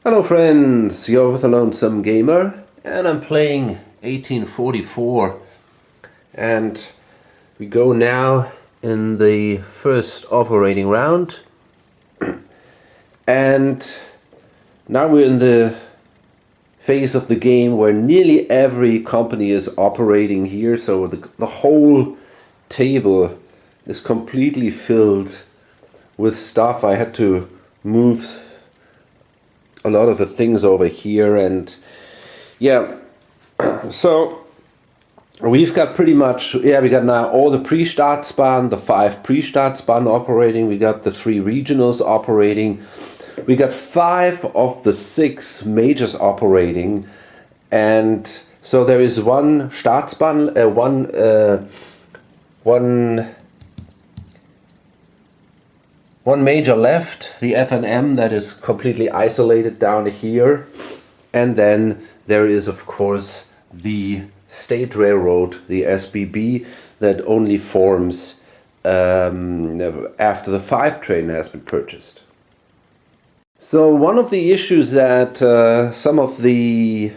Hello friends, you're with the Lonesome Gamer and I'm playing 1844 and we go now in the first operating round and now we're in the phase of the game where nearly every company is operating here, so the whole table is completely filled with stuff. I had to move a lot of the things over here, and yeah, so we've got pretty much, we got now all the pre-Startspan, the 5 pre-Startspan operating, we got the 3 regionals operating, we got 5 of the 6 majors operating, and so there is one Startspan, one major left, the FNM, that is completely isolated down here. And then there is, of course, the State Railroad, the SBB, that only forms after the 5 train has been purchased. So one of the issues that some of the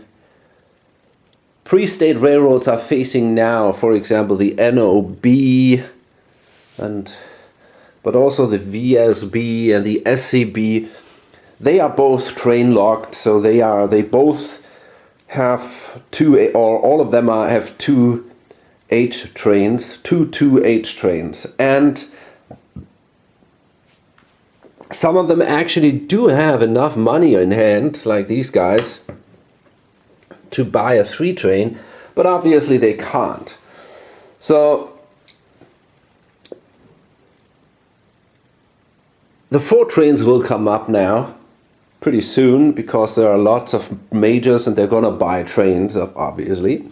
pre-state railroads are facing now, for example, the NOB, but also the VSB and the SCB, they are both train locked, so they both have all of them have 2 H trains, two H trains, and some of them actually do have enough money in hand, like these guys, to buy a 3 train, but obviously they can't. So the 4 trains will come up now pretty soon because there are lots of majors and they're gonna buy trains, obviously,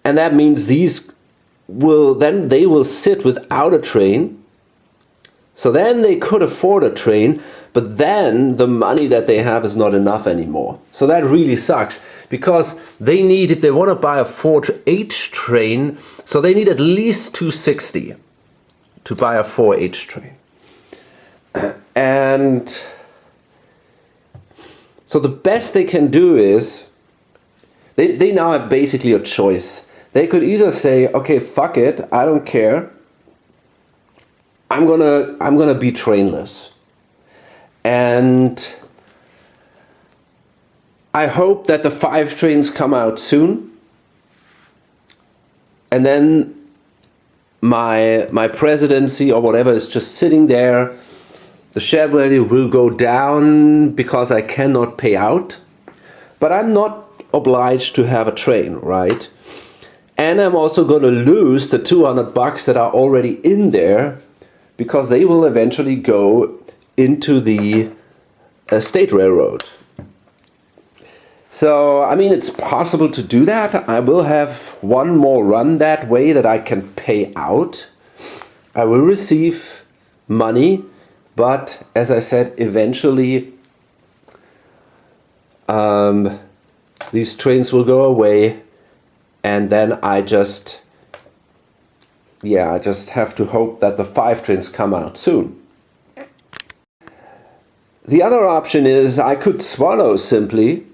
and that means these they will sit without a train. So then they could afford a train, but then the money that they have is not enough anymore. So that really sucks, because they need, if they want to buy a 4H train, so they need at least 260 to buy a 4H train. And so the best they can do is, they now have basically a choice. They could either say, okay, fuck it, I don't care, I'm gonna be trainless, and I hope that the 5 trains come out soon, and then my presidency or whatever is just sitting there. The share value will go down because I cannot pay out, but I'm not obliged to have a train, right? And I'm also going to lose the 200 bucks that are already in there, because they will eventually go into the State Railroad. So, I mean, it's possible to do that. I will have one more run that way that I can pay out. I will receive money, but as I said, eventually these trains will go away, and then I just have to hope that the 5 trains come out soon. The other option is I could swallow simply,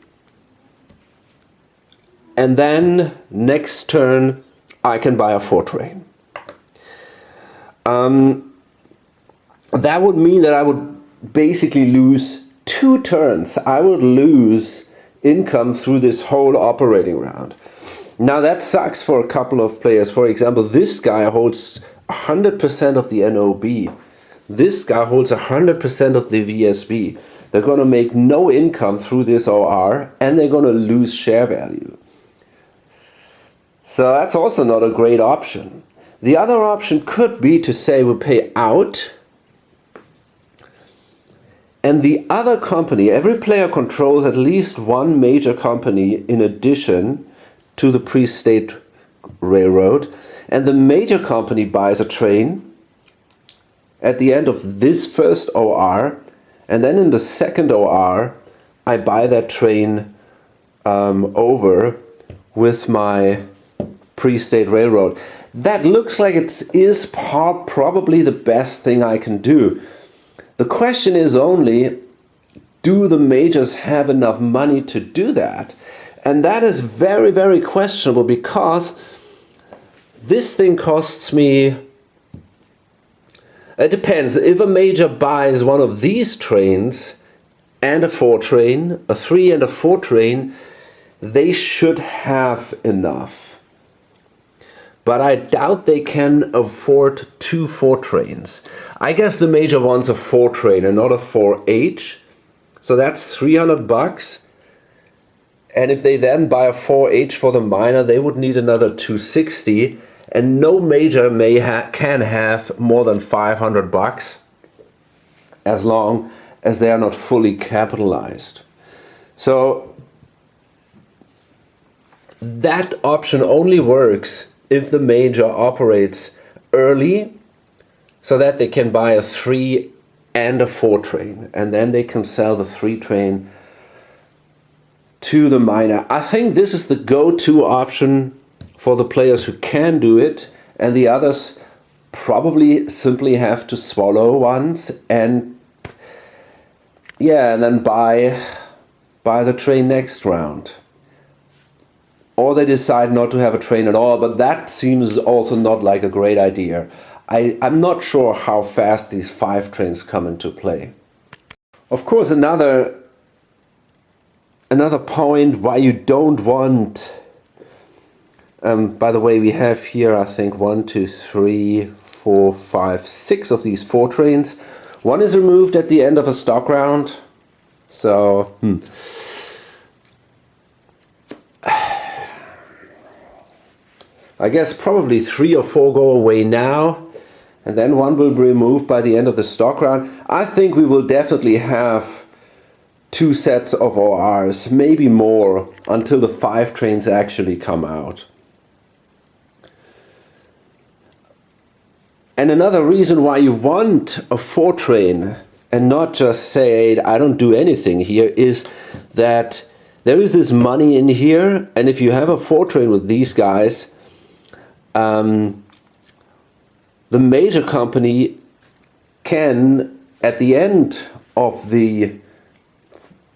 and then next turn I can buy a 4 train. That would mean that I would basically lose 2 turns. I would lose income through this whole operating round. Now that sucks for a couple of players. For example, this guy holds 100% of the NOB. This guy holds 100% of the VSB. They're going to make no income through this OR, and they're going to lose share value. So that's also not a great option. The other option could be to say we pay out, and the other company, every player controls at least one major company in addition to the pre-state railroad, and the major company buys a train at the end of this first OR, and then in the second OR I buy that train over with my pre-state railroad. That looks like it is probably the best thing I can do. The question is only, do the majors have enough money to do that? And that is very, very questionable, because this thing costs me, it depends. If a major buys one of these trains and a 4 train, a 3 and a 4 train, they should have enough. But I doubt they can afford 2 4 trains. I guess the major wants a 4 train and not a 4H. So that's 300 bucks. And if they then buy a 4H for the minor, they would need another 260. And no major can have more than 500 bucks as long as they are not fully capitalized. So that option only works if the major operates early, so that they can buy a 3 and a 4 train, and then they can sell the 3 train to the minor. I think this is the go-to option for the players who can do it, and the others probably simply have to swallow once and then buy the train next round. Or they decide not to have a train at all, but that seems also not like a great idea. I'm not sure how fast these 5 trains come into play. Of course, another point why you don't want, by the way, we have here, I think, 1, 2, 3, 4, 5, 6 of these 4 trains. One is removed at the end of a stock round. So, I guess probably 3 or 4 go away now, and then one will be removed by the end of the stock round. I think we will definitely have 2 sets of ORs, maybe more, until the 5 trains actually come out. And another reason why you want a 4 train and not just say, I don't do anything here, is that there is this money in here, and if you have a 4 train with these guys, the major company can, at the end of the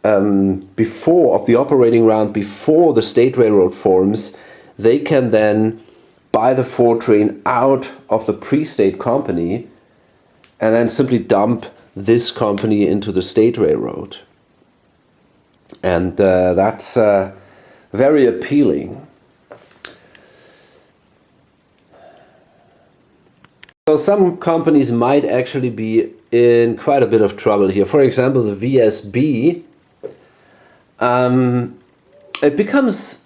operating round, before the state railroad forms, they can then buy the 4 train out of the pre-state company and then simply dump this company into the state railroad. And that's very appealing. So some companies might actually be in quite a bit of trouble here. For example, the VSB. It becomes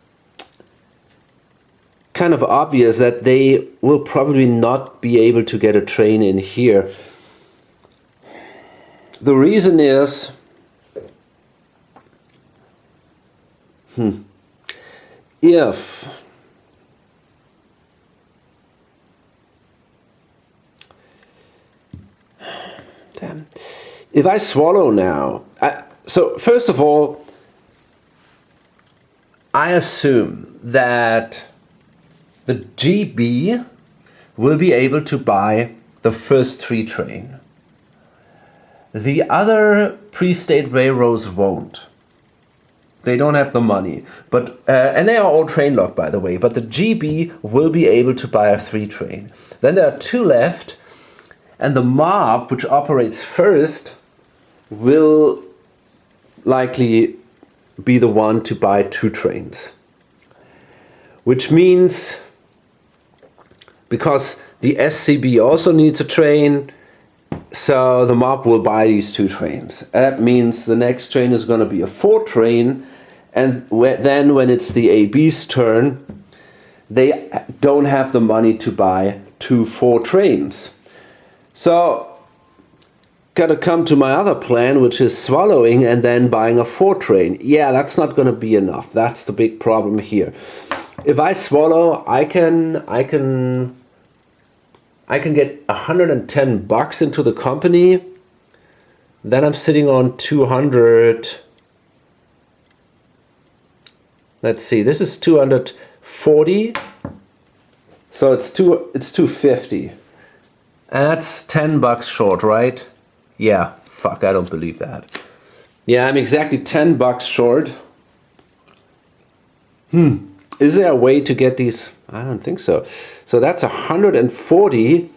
kind of obvious that they will probably not be able to get a train in here. The reason is, if I swallow now, so first of all, I assume that the GB will be able to buy the first 3 train. The other pre-state railroads won't. They don't have the money, but and they are all train locked, by the way. But the GB will be able to buy a 3 train. Then there are 2 left, and the mob, which operates first, will likely be the one to buy 2 trains. Which means, because the SCB also needs a train, so the mob will buy these 2 trains. That means the next train is going to be a 4 train, and then when it's the AB's turn, they don't have the money to buy 2 4 trains. So, gotta come to my other plan, which is swallowing and then buying a 4 train. Yeah, that's not gonna be enough. That's the big problem here. If I swallow, I can get 110 bucks into the company. Then I'm sitting on 200. Let's see, this is 240. So it's 250. And that's 10 bucks short, right? Yeah, fuck, I don't believe that. Yeah, I'm exactly 10 bucks short. Is there a way to get these? I don't think so. So that's 140.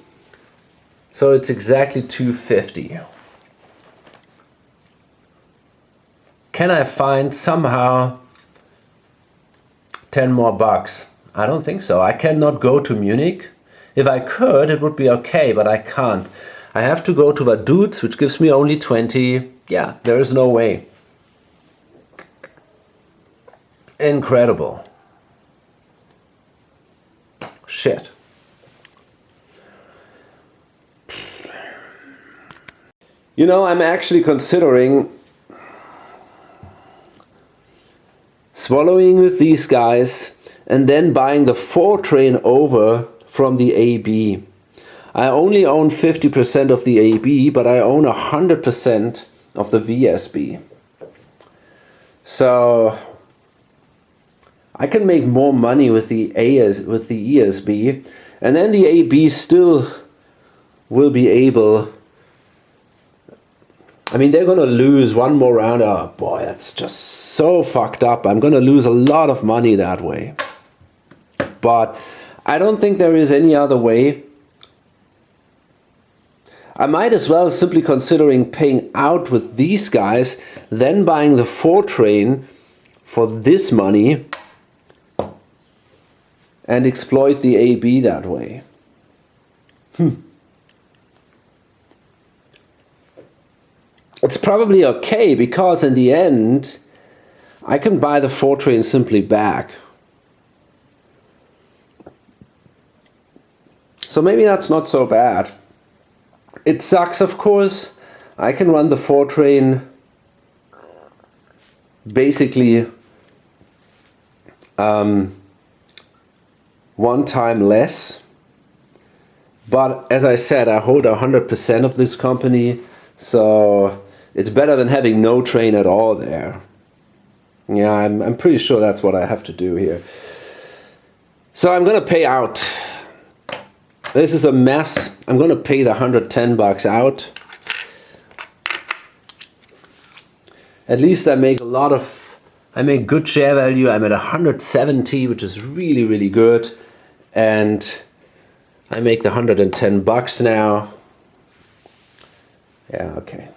So it's exactly 250. Can I find somehow 10 more bucks? I don't think so. I cannot go to Munich. If I could, it would be okay, but I can't. I have to go to Vaduz, which gives me only 20. Yeah, there is no way. Incredible. Shit. You know, I'm actually considering swallowing with these guys and then buying the 4 train over from the AB. I only own 50% of the AB, but I own 100% of the VSB. So I can make more money with the ESB, and then the AB still will be able. I mean, they're gonna lose one more round. Oh boy, that's just so fucked up. I'm gonna lose a lot of money that way. But I don't think there is any other way. I might as well simply considering paying out with these guys, then buying the 4 train for this money and exploit the AB that way. It's probably okay, because in the end I can buy the 4 train simply back. So maybe that's not so bad. It sucks, of course. I can run the 4 train basically one time less. But as I said, I hold 100% of this company, so it's better than having no train at all there. Yeah, I'm pretty sure that's what I have to do here. So I'm gonna pay out. This is a mess. I'm gonna pay the 110 bucks out. At least I make good share value. I'm at 170, which is really, really good. And I make the 110 bucks now. Yeah, okay.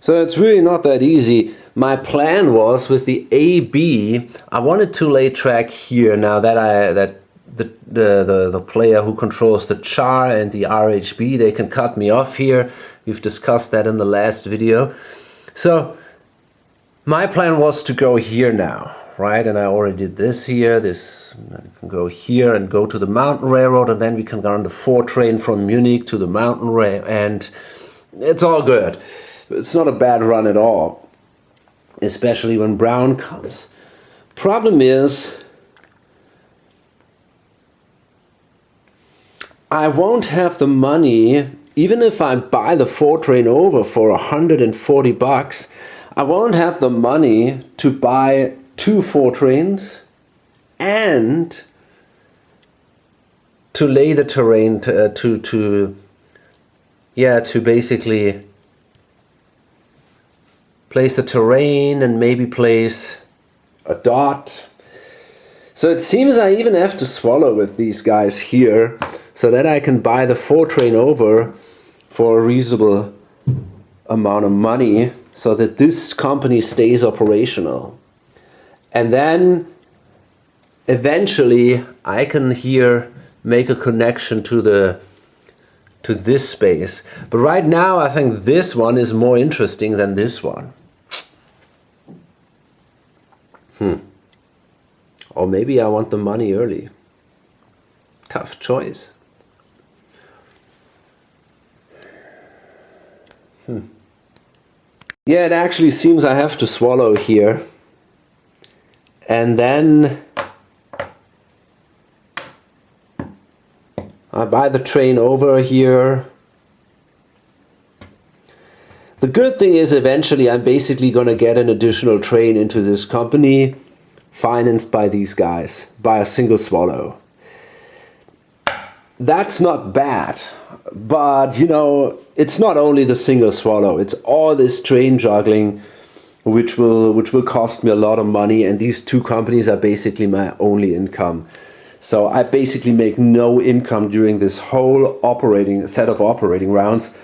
So it's really not that easy. My plan was with the AB, I wanted to lay track here now that the player who controls the char and the RHB, they can cut me off here. We've discussed that in the last video. So my plan was to go here now, right? And I already did this here. This I can go here and go to the mountain railroad, and then we can run the 4 train from Munich to the mountain rail, and it's all good. It's not a bad run at all, especially when brown comes. Problem is, I won't have the money, even if I buy the 4 train over for 140 bucks, I won't have the money to buy 2 4 trains and to lay the terrain to basically place the terrain and maybe place a dot. So it seems I even have to swallow with these guys here so that I can buy the 4 train over for a reasonable amount of money so that this company stays operational. And then eventually I can here make a connection to this space. But right now I think this one is more interesting than this one. Or maybe I want the money early. Tough choice. Yeah, it actually seems I have to swallow here. And then I buy the train over here. The good thing is eventually I'm basically going to get an additional train into this company, financed by these guys, by a single swallow. That's not bad, but you know, it's not only the single swallow, it's all this train juggling, which will cost me a lot of money, and these two companies are basically my only income. So I basically make no income during this whole set of operating rounds.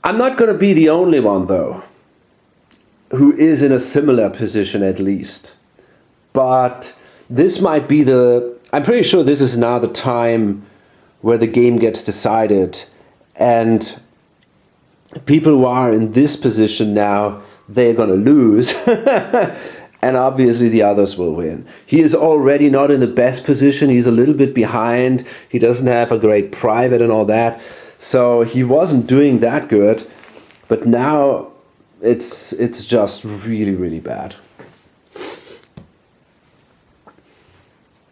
I'm not going to be the only one, though, who is in a similar position at least. But this might be I'm pretty sure this is now the time where the game gets decided, and people who are in this position now, they're going to lose. And obviously the others will win. He is already not in the best position. He's a little bit behind. He doesn't have a great private and all that. So he wasn't doing that good. But now it's just really, really bad.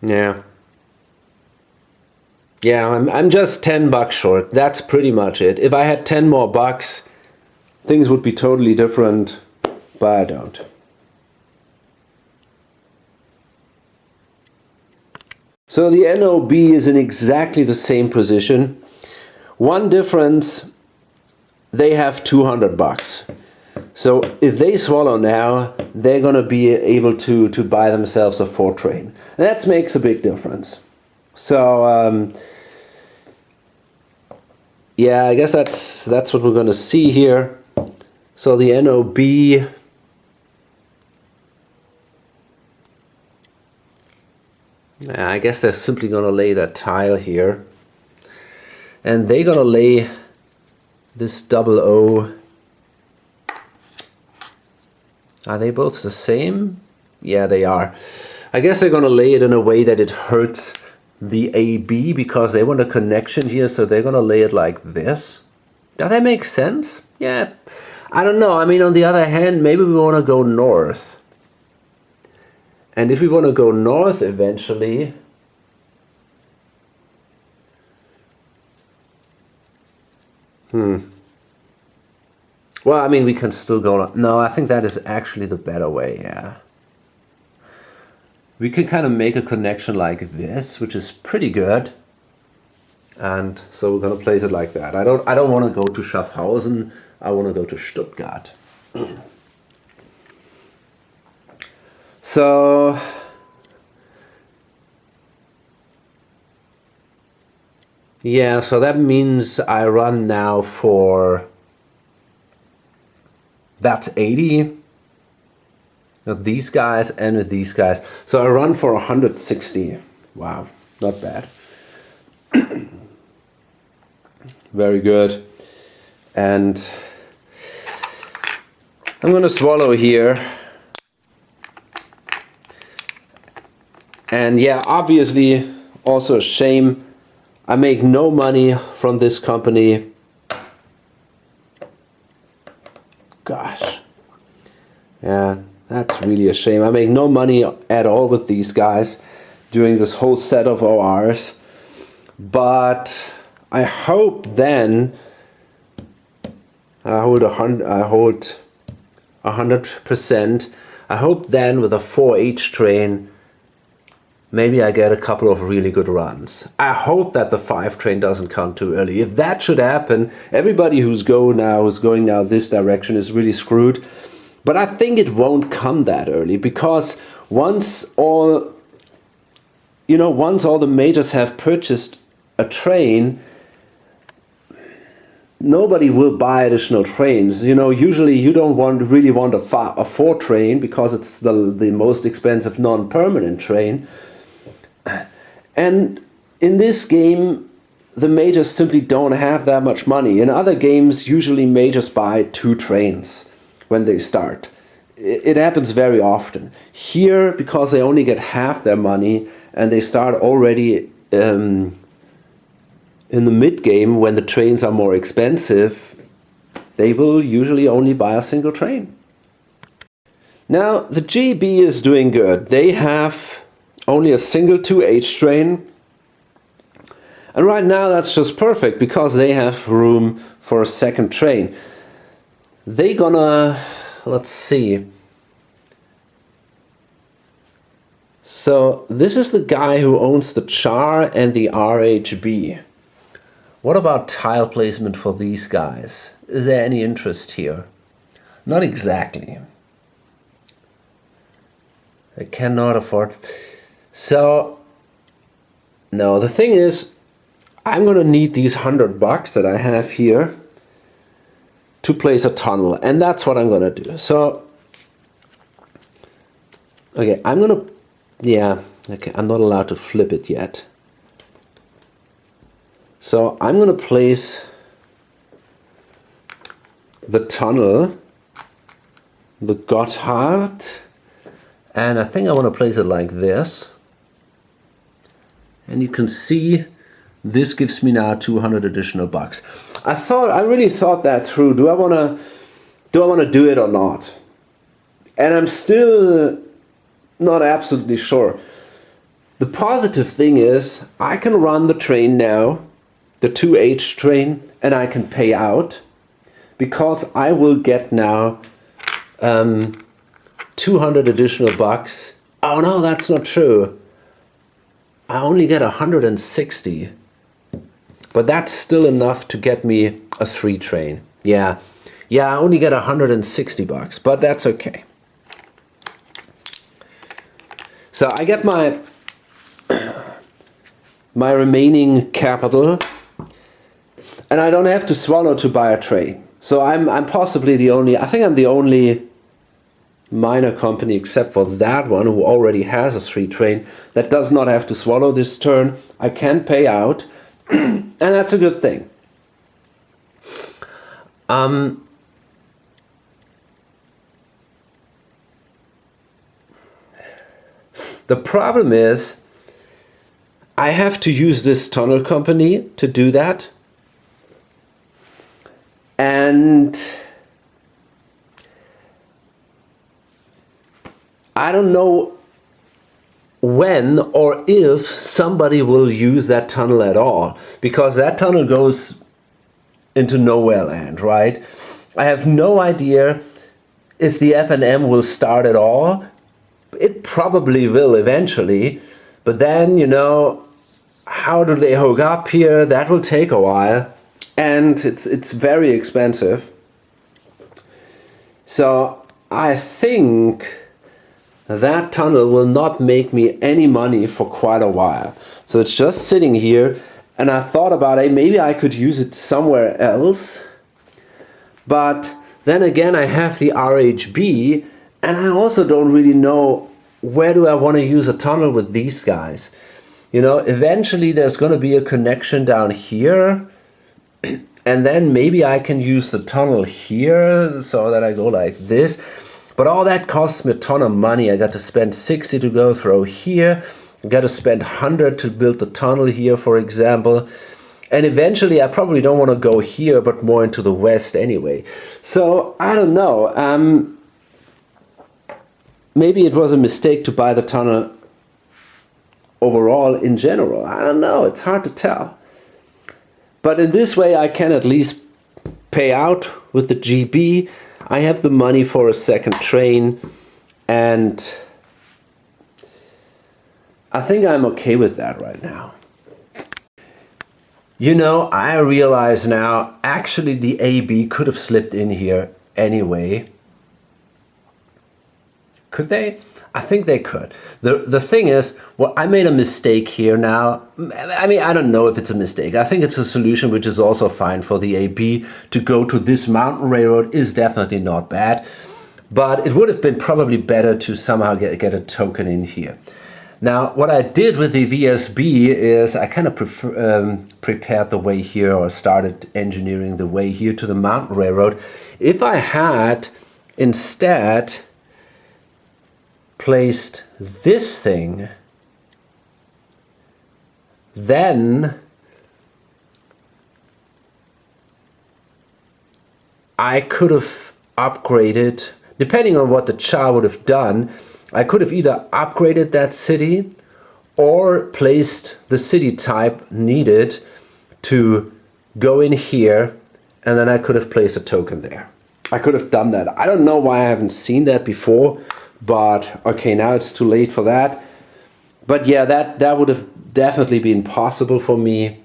Yeah. Yeah, I'm just $10 short. That's pretty much it. If I had 10 more bucks, things would be totally different, but I don't. So the NOB is in exactly the same position. One difference, they have $200. So if they swallow now, they're going to be able to buy themselves a 4 train. And that makes a big difference. So yeah, I guess that's what we're going to see here. So the NOB, I guess they're simply going to lay that tile here. And they're going to lay this double O. Are they both the same? Yeah, they are. I guess they're going to lay it in a way that it hurts the AB because they want a connection here, so they're going to lay it like this. Does that make sense? Yeah. I don't know. I mean, on the other hand, maybe we want to go north. And if we want to go north eventually, well, I mean, we can still go. No, I think that is actually the better way, yeah. We can kind of make a connection like this, which is pretty good. And so we're going to place it like that. I don't want to go to Schaffhausen. I want to go to Stuttgart. So yeah, so that means I run now for, that's 80 of these guys and with these guys. So I run for 160. Wow, not bad. Very good. And I'm going to swallow here. And yeah, obviously also a shame. I make no money from this company. Gosh. Yeah, that's really a shame. I make no money at all with these guys during this whole set of ORs. But I hope then I hold 100%. I hope then with a 4H train, maybe I get a couple of really good runs. I hope that the 5 train doesn't come too early. If that should happen, everybody who's going now this direction is really screwed. But I think it won't come that early, because once all the majors have purchased a train, nobody will buy additional trains. Usually you don't really want a 4 train because it's the most expensive non-permanent train. And in this game, the majors simply don't have that much money. In other games, usually majors buy 2 trains when they start. It happens very often. Here, because they only get half their money and they start already in the mid-game when the trains are more expensive, they will usually only buy a single train. Now, the GB is doing good. They have only a single 2H train. And right now that's just perfect because they have room for a second train. They gonna, let's see. So this is the guy who owns the Char and the RHB. What about tile placement for these guys? Is there any interest here? Not exactly. I cannot afford. So, no, the thing is, I'm gonna need these $100 that I have here to place a tunnel, and that's what I'm gonna do. So, okay, I'm gonna, yeah, okay, I'm not allowed to flip it yet. So I'm gonna place the tunnel, the Gotthard, and I think I want to place it like this. And you can see this gives me now 200 additional bucks. I really thought that through. Do I want to do it or not? And I'm still not absolutely sure. The positive thing is I can run the train now, the 2H train, and I can pay out because I will get now 200 additional bucks. Oh no, that's not true. I only get 160. But that's still enough to get me a 3 train. Yeah, I only get 160 bucks, but that's okay. So I get my remaining capital, and I don't have to swallow to buy a train. So I'm possibly the only, I think I'm the only miner company except for that one who already has a 3 train that does not have to swallow this turn. I can pay out, and that's a good thing. The problem is I have to use this tunnel company to do that. And I don't know when or if somebody will use that tunnel at all, because that tunnel goes into nowhere land, right? I have no idea if the F&M will start at all. It probably will eventually, but then, you know, how do they hook up here? That will take a while, and it's very expensive. So I think that tunnel will not make me any money for quite a while. So it's just sitting here, and I thought about it, maybe I could use it somewhere else. But then again, I have the RHB, and I also don't really know where do I want to use a tunnel with these guys. You know, eventually there's going to be a connection down here, and then maybe I can use the tunnel here so that I go like this. But all that costs me a ton of money. I got to spend 60 to go through here. I got to spend 100 to build the tunnel here, for example. And eventually I probably don't want to go here, but more into the west anyway. So I don't know. Maybe it was a mistake to buy the tunnel overall in general. I don't know. It's hard to tell. But in this way I can at least pay out with the GB. I have the money for a second train, and I think I'm okay with that right now. You know, I realize now, actually the AB could have slipped in here anyway. Could they? I think they could. The thing is, well, I made a mistake here now. I mean, I don't know if it's a mistake. I think it's a solution which is also fine for the AB. To go to this mountain railroad is definitely not bad. But it would have been probably better to somehow get a token in here. Now, what I did with the VSB is I kind of prepared the way here, or started engineering the way here to the mountain railroad. If I had instead placed this thing, then I could have upgraded, depending on what the Cha would have done, I could have either upgraded that city or placed the city type needed to go in here, and then I could have placed a token there. I could have done that. I don't know why I haven't seen that before, but okay, now it's too late for that. But yeah, that would have definitely been possible for me.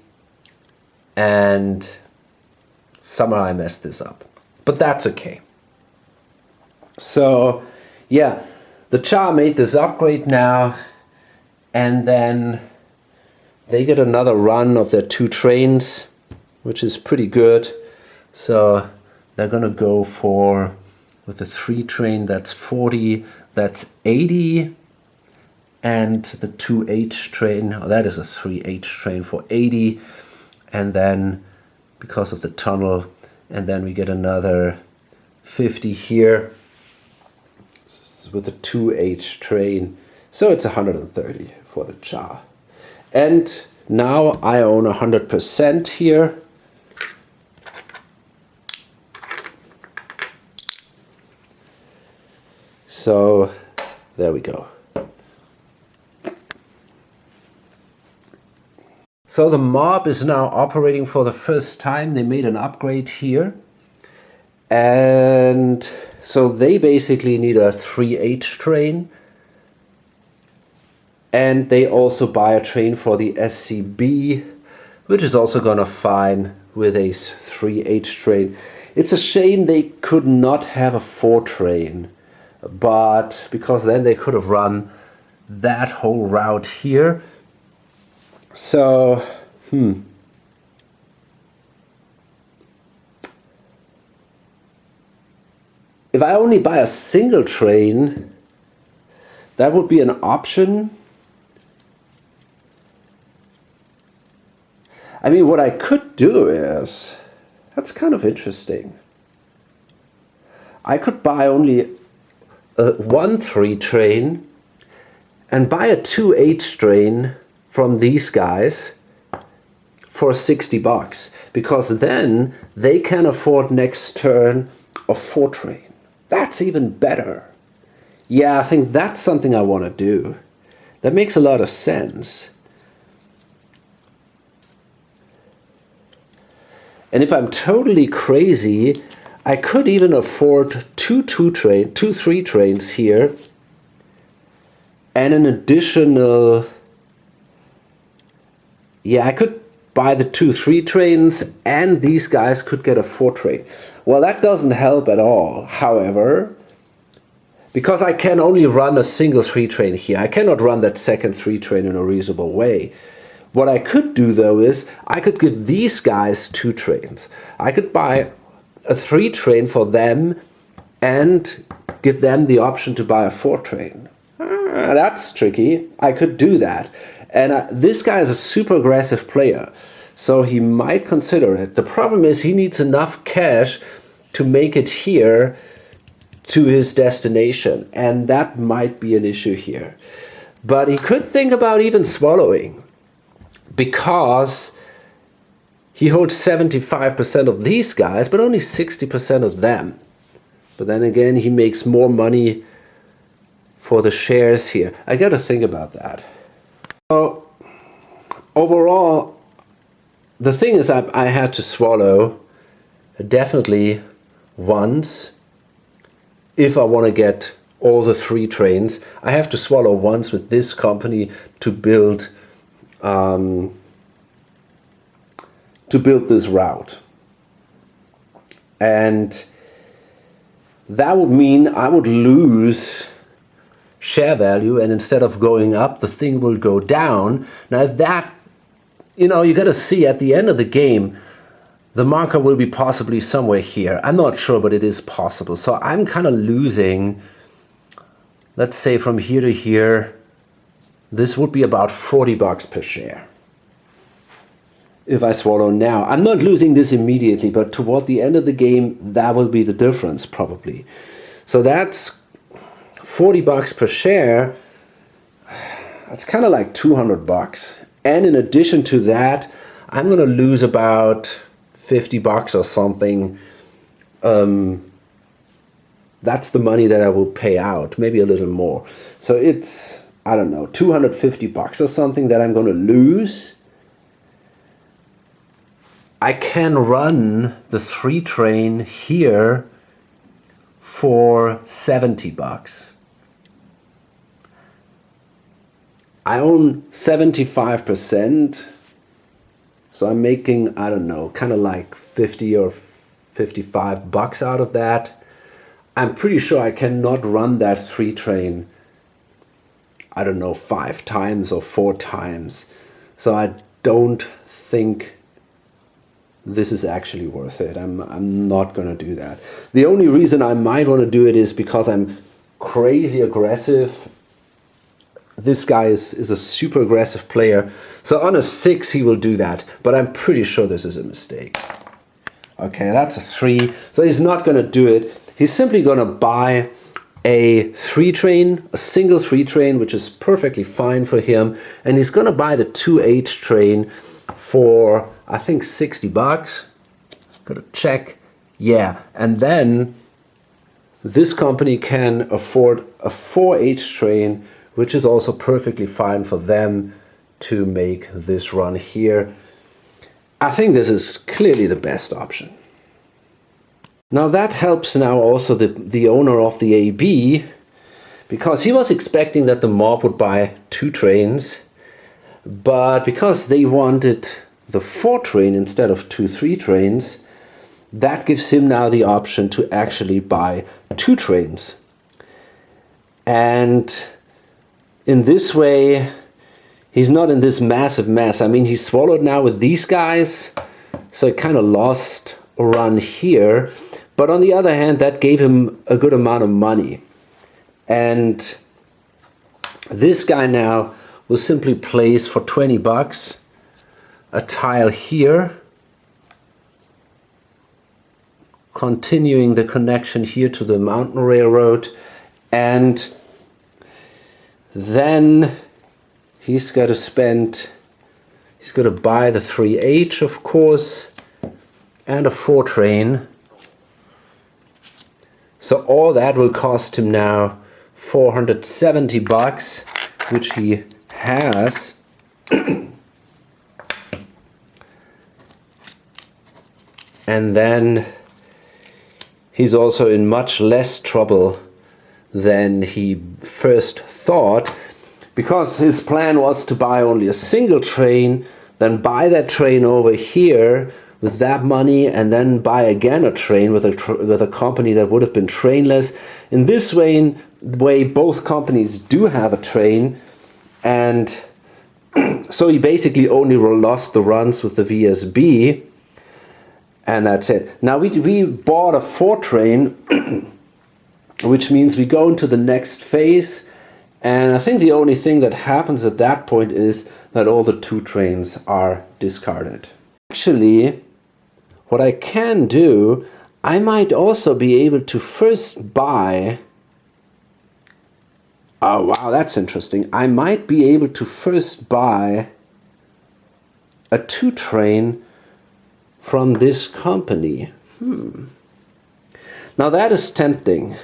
and somehow I messed this up. But that's okay. So yeah, the Cha made this upgrade now, and then they get another run of their 2 trains, which is pretty good. So they're gonna go for, with the 3 train, that's 40, that's 80, and the 2H train, oh, that is a 3H train for 80, and then because of the tunnel, and then we get another 50 here with a 2H train, so it's 130 for the Cha. And now I own 100% here. So there we go. So the mob is now operating for the first time. They made an upgrade here. And so they basically need a 3H train. And they also buy a train for the SCB, which is also gonna fine with a 3H train. It's a shame they could not have a 4 train, but because then they could have run that whole route here. So, if I only buy a single train, that would be an option. I mean, what I could do is, that's kind of interesting. I could buy only a 1-3 train and buy a 2H train from these guys for 60 bucks, because then they can afford next turn a 4 train. That's even better. Yeah, I think that's something I want to do. That makes a lot of sense. And if I'm totally crazy, I could even afford 2-3 trains here, and an additional, yeah, I could buy the 2-3 trains, and these guys could get a 4 train. Well, that doesn't help at all, however, because I can only run a single 3 train here. I cannot run that second 3 train in a reasonable way. What I could do though is, I could give these guys 2 trains. I could buy a 3 train for them and give them the option to buy a 4 train. That's tricky. I could do that. And this guy is a super aggressive player, so he might consider it. The problem is he needs enough cash to make it here to his destination, and that might be an issue here. But he could think about even swallowing, because he holds 75% of these guys, but only 60% of them. But then again, he makes more money for the shares here. I got to think about that. So overall, the thing is, I had to swallow definitely once. If I want to get all the 3 trains, I have to swallow once with this company to build this route. And that would mean I would lose share value, and instead of going up, the thing will go down. Now if that, you got to see at the end of the game, the marker will be possibly somewhere here. I'm not sure, but it is possible. So I'm kind of losing, let's say from here to here, this would be about 40 bucks per share. If I swallow now, I'm not losing this immediately, but toward the end of the game, that will be the difference probably. So that's 40 bucks per share. That's kind of like 200 bucks. And in addition to that, I'm going to lose about 50 bucks or something. That's the money that I will pay out, maybe a little more. So it's, I don't know, 250 bucks or something that I'm going to lose. I can run the 3 train here for 70 bucks. I own 75%. So I'm making, I don't know, kind of like 50 or 55 bucks out of that. I'm pretty sure I cannot run that 3 train, I don't know, 5 times or 4 times. So I don't think this is actually worth it. I'm not gonna do that. The only reason I might want to do it is because I'm crazy aggressive. This guy is a super aggressive player. So on a 6 he will do that, but I'm pretty sure this is a mistake. Okay, that's a 3. So he's not gonna do it. He's simply gonna buy a 3 train, a single 3 train, which is perfectly fine for him. And he's gonna buy the 2H train for, I think, 60 bucks. Gotta check. Yeah, and then this company can afford a 4H train, which is also perfectly fine for them to make this run here. I think this is clearly the best option. Now that helps now also the owner of the AB, because he was expecting that the mob would buy 2 trains, but because they wanted the 4 train instead of 2 3 trains, that gives him now the option to actually buy 2 trains. And in this way, he's not in this massive mess. I mean, he's swallowed now with these guys, so he kind of lost a run here. But on the other hand, that gave him a good amount of money. And this guy now will simply place for 20 bucks a tile here, continuing the connection here to the mountain railroad. And then he's got to buy the 3H, of course, and a 4 train. So all that will cost him now 470 bucks, which he has. And then he's also in much less trouble than he first thought, because his plan was to buy only a single train, then buy that train over here with that money, and then buy again a train with a company that would have been trainless. In this way, both companies do have a train, and so he basically only lost the runs with the VSB, and that's it. Now we bought a 4 train, which means we go into the next phase, and I think the only thing that happens at that point is that all the 2 trains are discarded. Actually, what I can do, I might also be able to first buy... Oh wow, that's interesting. I might be able to first buy a 2 train from this company. Now that is tempting.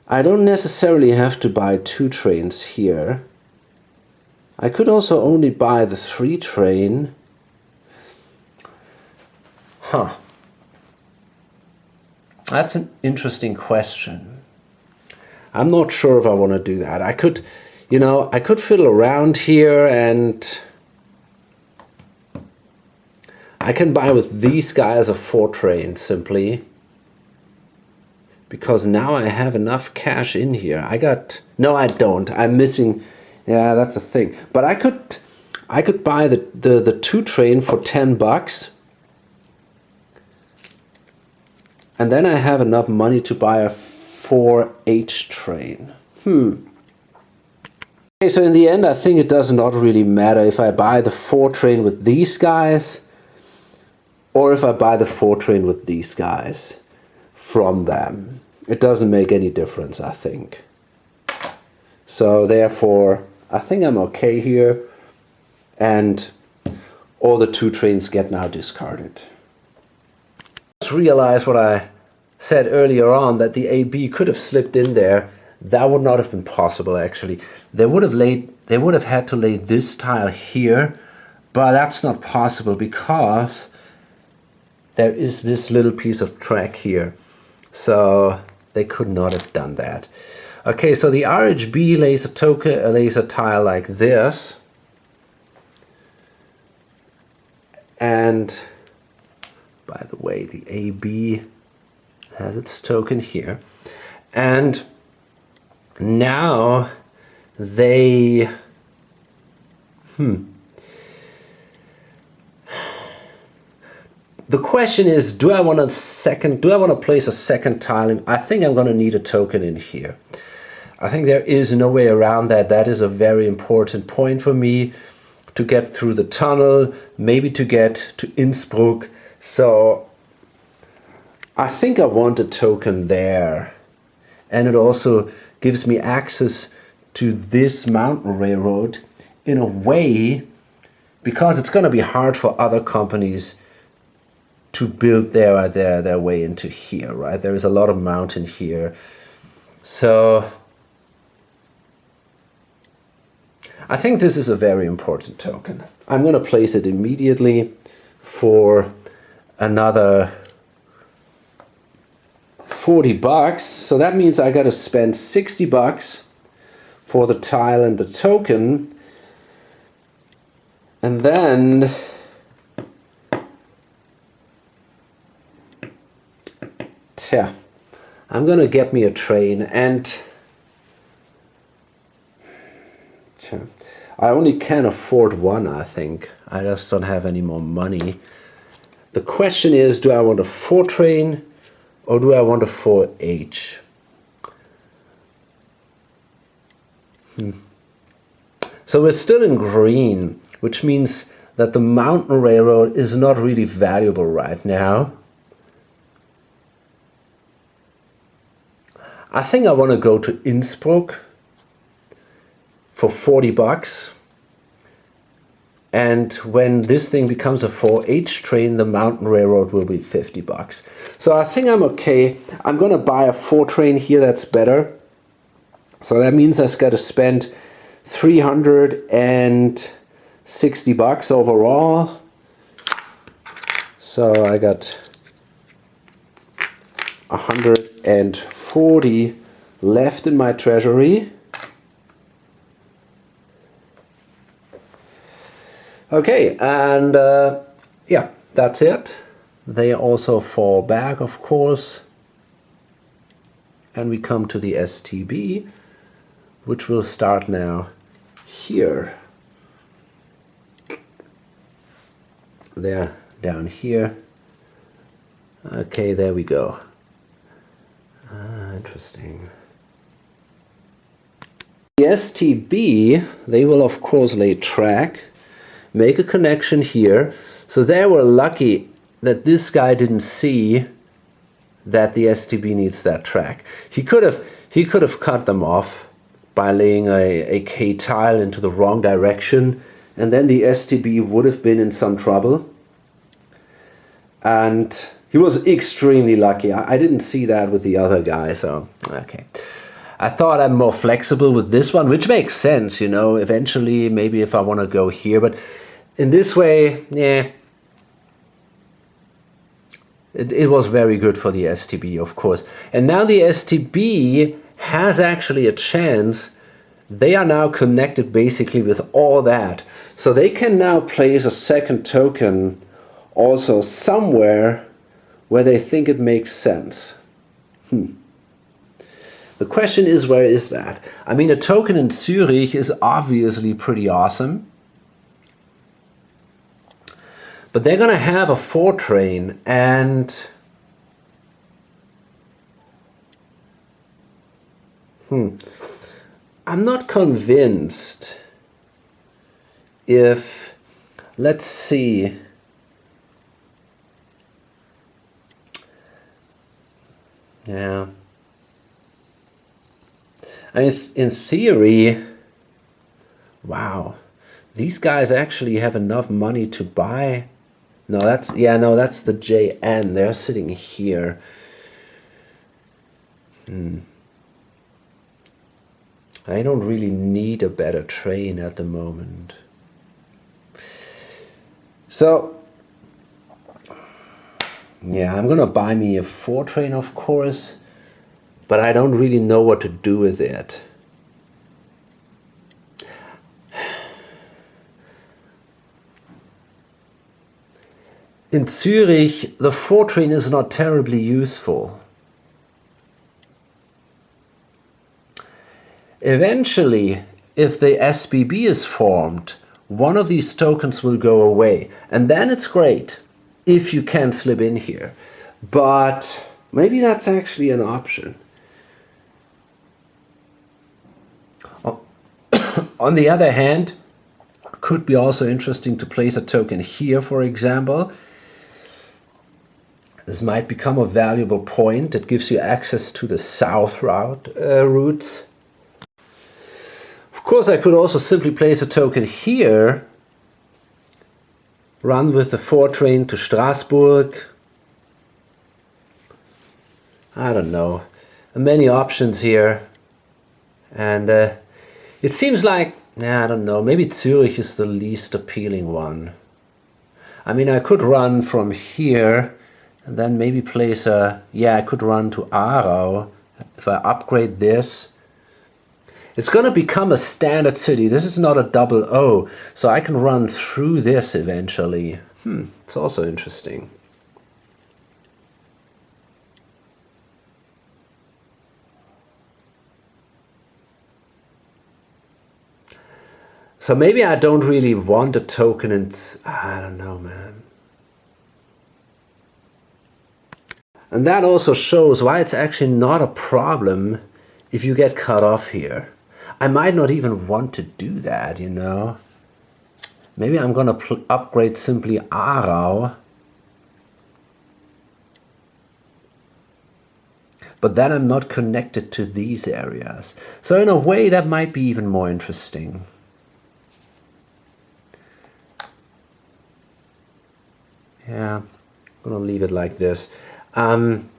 I don't necessarily have to buy 2 trains here. I could also only buy the 3 train. That's an interesting question. I'm not sure if I want to do that. I could, I could fiddle around here, and I can buy with these guys a 4 train simply, because now I have enough cash in here. No, I don't. I'm missing. Yeah, that's a thing. But I could buy the 2 train for 10 bucks. And then I have enough money to buy a 4H train. Okay, so in the end, I think it does not really matter if I buy the 4 train with these guys, or if I buy the 4 train with these guys from them. It doesn't make any difference, I think. So therefore, I think I'm okay here, and all the 2 trains get now discarded. Just realize what I said earlier on, that the AB could have slipped in there. That would not have been possible, actually. They would have had to lay this tile here, but that's not possible because there is this little piece of track here. So they could not have done that. Okay, so the RHB lays a tile like this. And by the way, the AB has its token here. And now they the question is, do I want to place a second tile in? I think I'm going to need a token in here. I think there is no way around that. That is a very important point for me to get through the tunnel, maybe to get to Innsbruck. So I think I want a token there. And it also gives me access to this mountain railroad in a way, because it's going to be hard for other companies to build their way into here, right? There is a lot of mountain here. So I think this is a very important token. I'm going to place it immediately for another 40 bucks. So that means I got to spend 60 bucks for the tile and the token. And then I'm gonna get me a train, and I only can afford one, I think. I just don't have any more money. The question is, do I want a 4 train or do I want a 4H? So we're still in green, which means that the mountain railroad is not really valuable right now. I think I want to go to Innsbruck for 40 bucks. And when this thing becomes a 4H train, the mountain railroad will be 50 bucks. So I think I'm okay. I'm going to buy a 4 train here. That's better. So that means I've got to spend 360 bucks overall. So I got 140 left in my treasury. Okay, and yeah, that's it. They also fall back, of course. And we come to the STB, which will start now here. There, down here. Okay, there we go. Interesting. The STB, they will of course lay track, make a connection here. So they were lucky that this guy didn't see that the STB needs that track. He could have cut them off by laying a K tile into the wrong direction, and then the STB would have been in some trouble. And he was extremely lucky. I didn't see that with the other guy, so okay. I thought I'm more flexible with this one, which makes sense, you know, eventually maybe if I want to go here, but in this way, yeah, it was very good for the STB, of course. And now the STB has actually a chance. They are now connected basically with all that. So they can now place a second token also somewhere where they think it makes sense. The question is, where is that? I mean, a token in Zurich is obviously pretty awesome. But they're going to have a 4 train, and I'm not convinced if, let's see, yeah, I mean, in theory, wow, these guys actually have enough money to buy. No, that's the JN. They're sitting here. I don't really need a better train at the moment. So, yeah, I'm gonna buy me a 4 train, of course, but I don't really know what to do with it. in Zurich, the 4 train is not terribly useful. Eventually, if the SBB is formed, one of these tokens will go away. And then it's great if you can slip in here. But maybe that's actually an option. On the other hand, could be also interesting to place a token here, for example. This might become a valuable point that gives you access to the south routes. Of course, I could also simply place a token here, run with the 4 train to Strasbourg. I don't know. Many options here. And it seems like, I don't know, maybe Zurich is the least appealing one. I mean, I could run from here and then maybe place I could run to Aarau. If I upgrade this, it's going to become a standard city. This is not a double O, so I can run through this eventually. It's also interesting. So maybe I don't really want a token and I don't know, man. And that also shows why it's actually not a problem if you get cut off here. I might not even want to do that, you know. Maybe I'm going to upgrade simply Aarau. But then I'm not connected to these areas. So in a way that might be even more interesting. Yeah, I'm going to leave it like this. I'm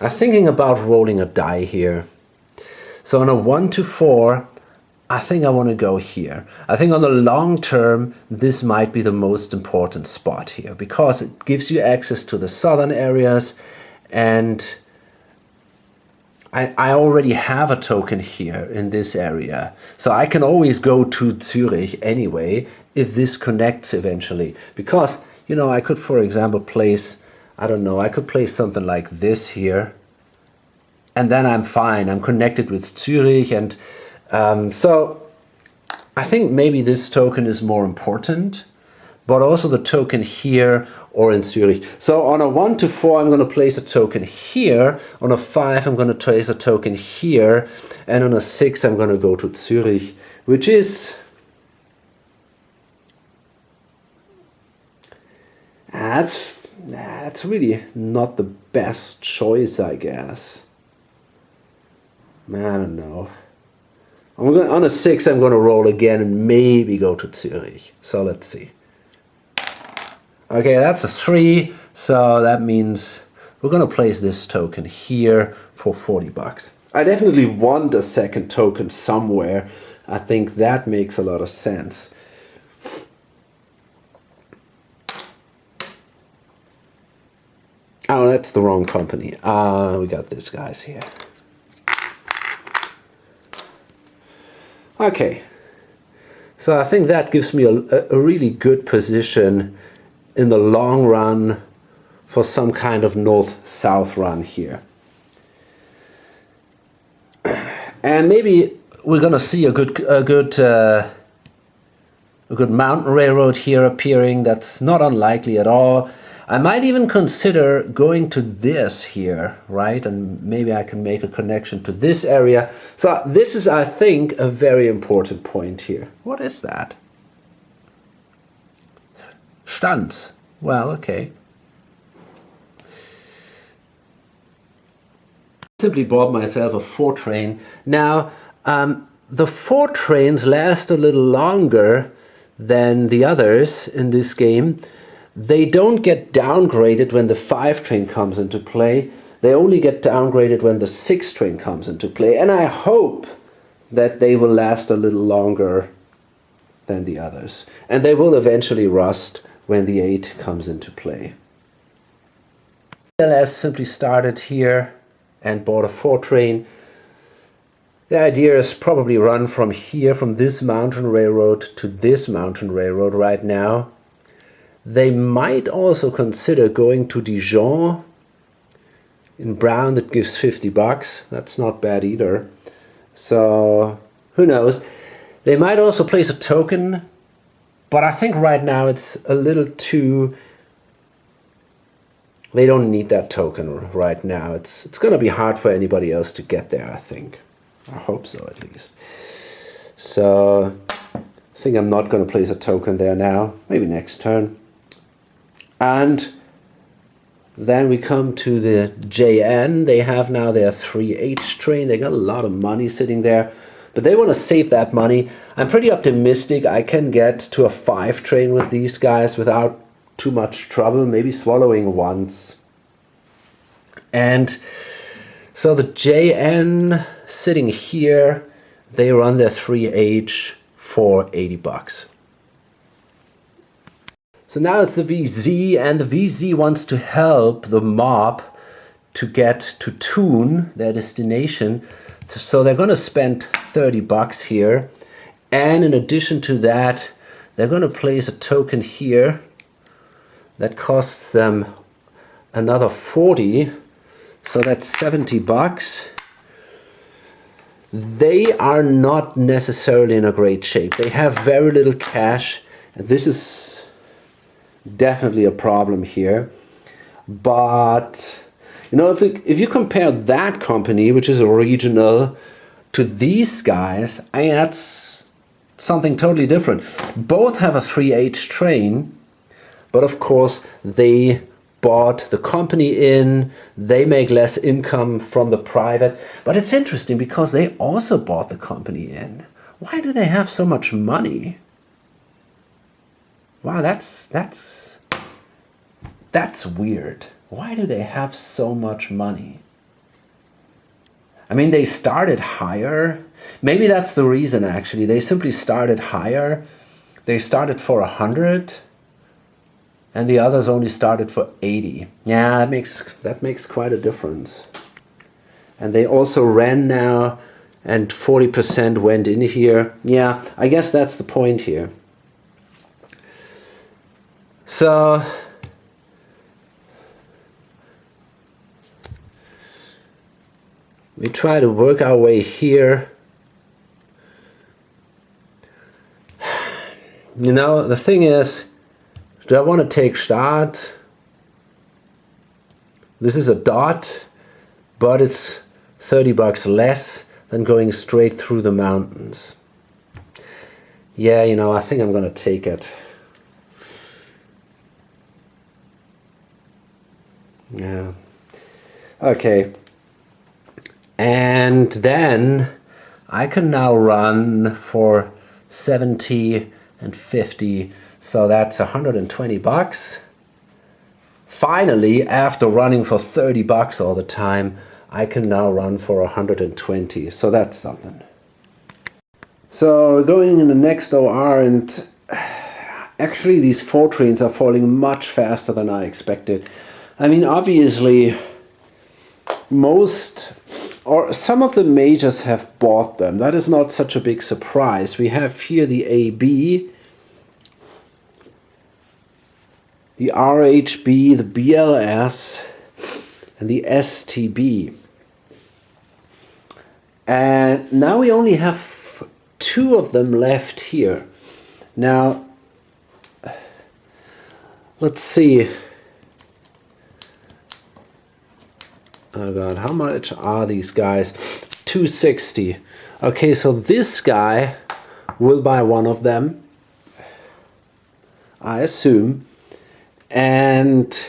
thinking about rolling a die here. So on a 1 to 4, I think I want to go here. I think on the long term, this might be the most important spot here because it gives you access to the southern areas, and I already have a token here in this area. So I can always go to Zurich anyway if this connects eventually. Because, you know, I could, for example, place, I don't know, I could place something like this here. And then I'm fine. I'm connected with Zurich. And so I think maybe this token is more important. But also the token here or in Zurich. So on a 1 to 4, I'm going to place a token here. On a 5, I'm going to place a token here. And on a 6, I'm going to go to Zurich, which is... That's really not the best choice, I guess. Man, I don't know. On a 6, I'm going to roll again and maybe go to Zurich. So let's see. Okay, that's a 3, so that means we're going to place this token here for 40 bucks. I definitely want a second token somewhere. I think that makes a lot of sense. Oh, that's the wrong company. We got this guys here. Okay, so I think that gives me a really good position in the long run for some kind of north-south run here. And maybe we're gonna see a good mountain railroad here appearing. That's not unlikely at all. I might even consider going to this here, right? And maybe I can make a connection to this area. So this is, I think, a very important point here. What is that? Stanz. Well, okay. Simply bought myself a 4 train. Now, the 4 trains last a little longer than the others in this game. They don't get downgraded when the 5 train comes into play. They only get downgraded when the 6 train comes into play. And I hope that they will last a little longer than the others. And they will eventually rust when the 8 comes into play. LS simply started here and bought a 4 train. The idea is probably run from here, from this mountain railroad to this mountain railroad right now. They might also consider going to Dijon. In brown, that gives $50. That's not bad either. So, who knows? They might also place a token, but I think right now it's a little too... They don't need that token right now. It's going to be hard for anybody else to get there, I think. I hope so, at least. So, I think I'm not going to place a token there now. Maybe next turn. And then we come to the JN. They have now their 3H train. They got a lot of money sitting there, but they want to save that money. I'm pretty optimistic I can get to a 5 train with these guys without too much trouble, maybe swallowing once. And so the JN sitting here, they run their 3H for $80. So now it's the VZ, and the VZ wants to help the mob to get to Thun, their destination. So they're going to spend $30 here. And in addition to that, they're going to place a token here that costs them another 40. So that's $70. They are not necessarily in a great shape. They have very little cash. And this is definitely a problem here. But, you know, if you compare that company, which is a regional, to these guys, I mean, that's something totally different. Both have a 3H train, but of course they bought the company in, they make less income from the private. But it's interesting because they also bought the company in. Why do they have so much money? Wow, that's weird. Why do they have so much money? I mean, they started higher. Maybe that's the reason, actually. They simply started higher. They started for 100, and the others only started for 80. Yeah, that makes quite a difference. And they also ran now, and 40% went in here. Yeah, I guess that's the point here. So we try to work our way here. You know, the thing is, do I want to take start? This is a dot, but it's $30 less than going straight through the mountains. Yeah, you know, I think I'm going to take it. Yeah. Okay. And then I can now run for 70 and 50. So that's $120. Finally, after running for $30 all the time, I can now run for 120. So that's something. So going in the next OR, and actually these 4 trains are falling much faster than I expected. I mean, obviously, most or some of the majors have bought them. That is not such a big surprise. We have here the AB, the RHB, the BLS, and the STB. And now we only have 2 of them left here. Now, let's see. Oh God, how much are these guys? 260. Okay, so this guy will buy one of them, I assume. And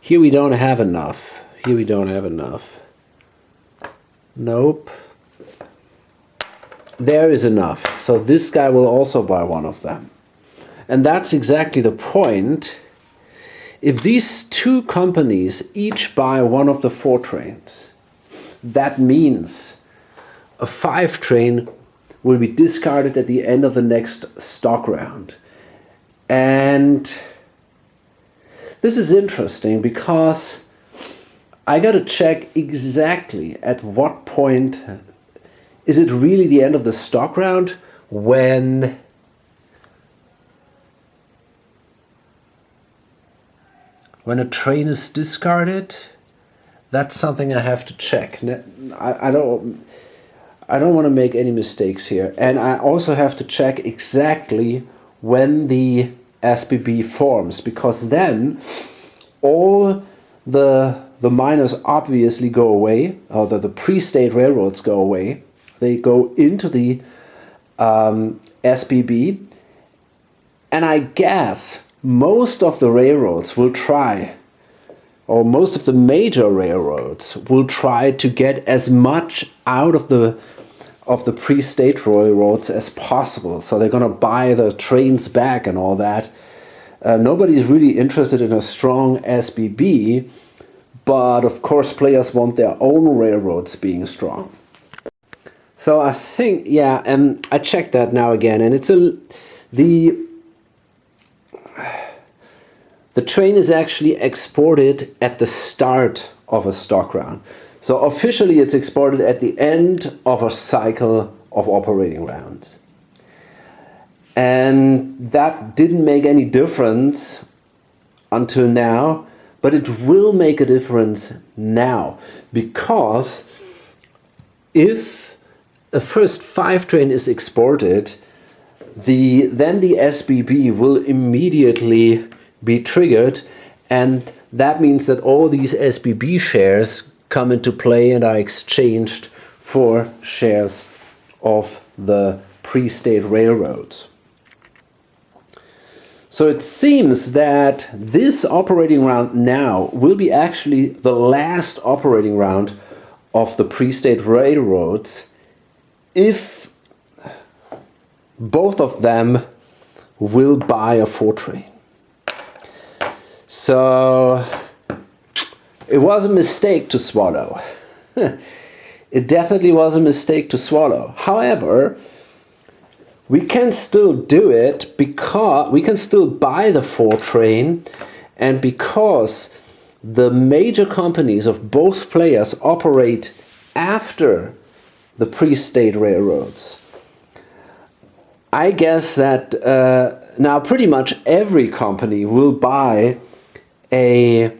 here we don't have enough. Here we don't have enough. Nope. There is enough. So this guy will also buy one of them. And that's exactly the point. If these 2 companies each buy one of the 4 trains, that means a 5 train will be discarded at the end of the next stock round. And this is interesting because I got to check exactly at what point is it really the end of the stock round when a train is discarded. That's something I have to check. I don't want to make any mistakes here, and I also have to check exactly when the SBB forms, because then all the miners obviously go away, or the pre-state railroads go away. They go into the SBB, and I guess most of the railroads will try, or most of the major railroads will try to get as much out of the pre-state railroads as possible. So they're gonna buy the trains back and all that. Nobody's really interested in a strong SBB, but of course players want their own railroads being strong. So I think, yeah, and I checked that now again, and it's the train is actually exported at the start of a stock round. So officially it's exported at the end of a cycle of operating rounds. And that didn't make any difference until now, but it will make a difference now, because if the first 5 train is exported, then the SBB will immediately be triggered, and that means that all these SBB shares come into play and are exchanged for shares of the pre-state railroads. So it seems that this operating round now will be actually the last operating round of the pre-state railroads if both of them will buy a 4 train. So it was a mistake to swallow. It definitely was a mistake to swallow. However, we can still do it because we can still buy the 4 train, and because the major companies of both players operate after the pre-state railroads. I guess that now pretty much every company will buy the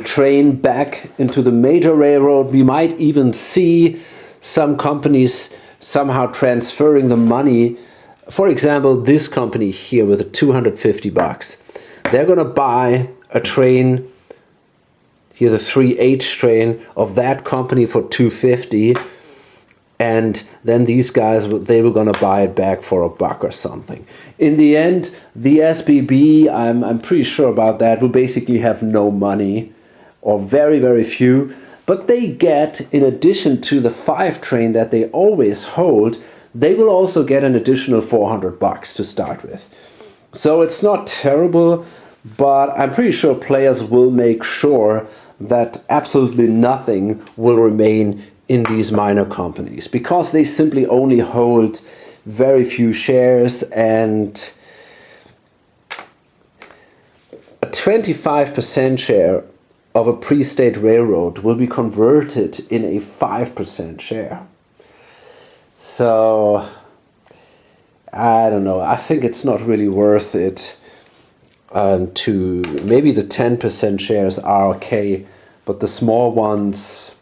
train back into the major railroad. We might even see some companies somehow transferring the money. For example, this company here with the $250. They're gonna buy a train, here the 3H train of that company for $250, and then these guys, they were gonna buy it back for $1 or something. In the end, the SBB, I'm pretty sure about that, will basically have no money, or very, very few, but they get, in addition to the 5 train that they always hold, they will also get an additional $400 to start with. So it's not terrible, but I'm pretty sure players will make sure that absolutely nothing will remain in these minor companies, because they simply only hold very few shares, and a 25% share of a pre-state railroad will be converted in a 5% share. So I don't know, I think it's not really worth it. To maybe the 10% shares are okay, but the small ones,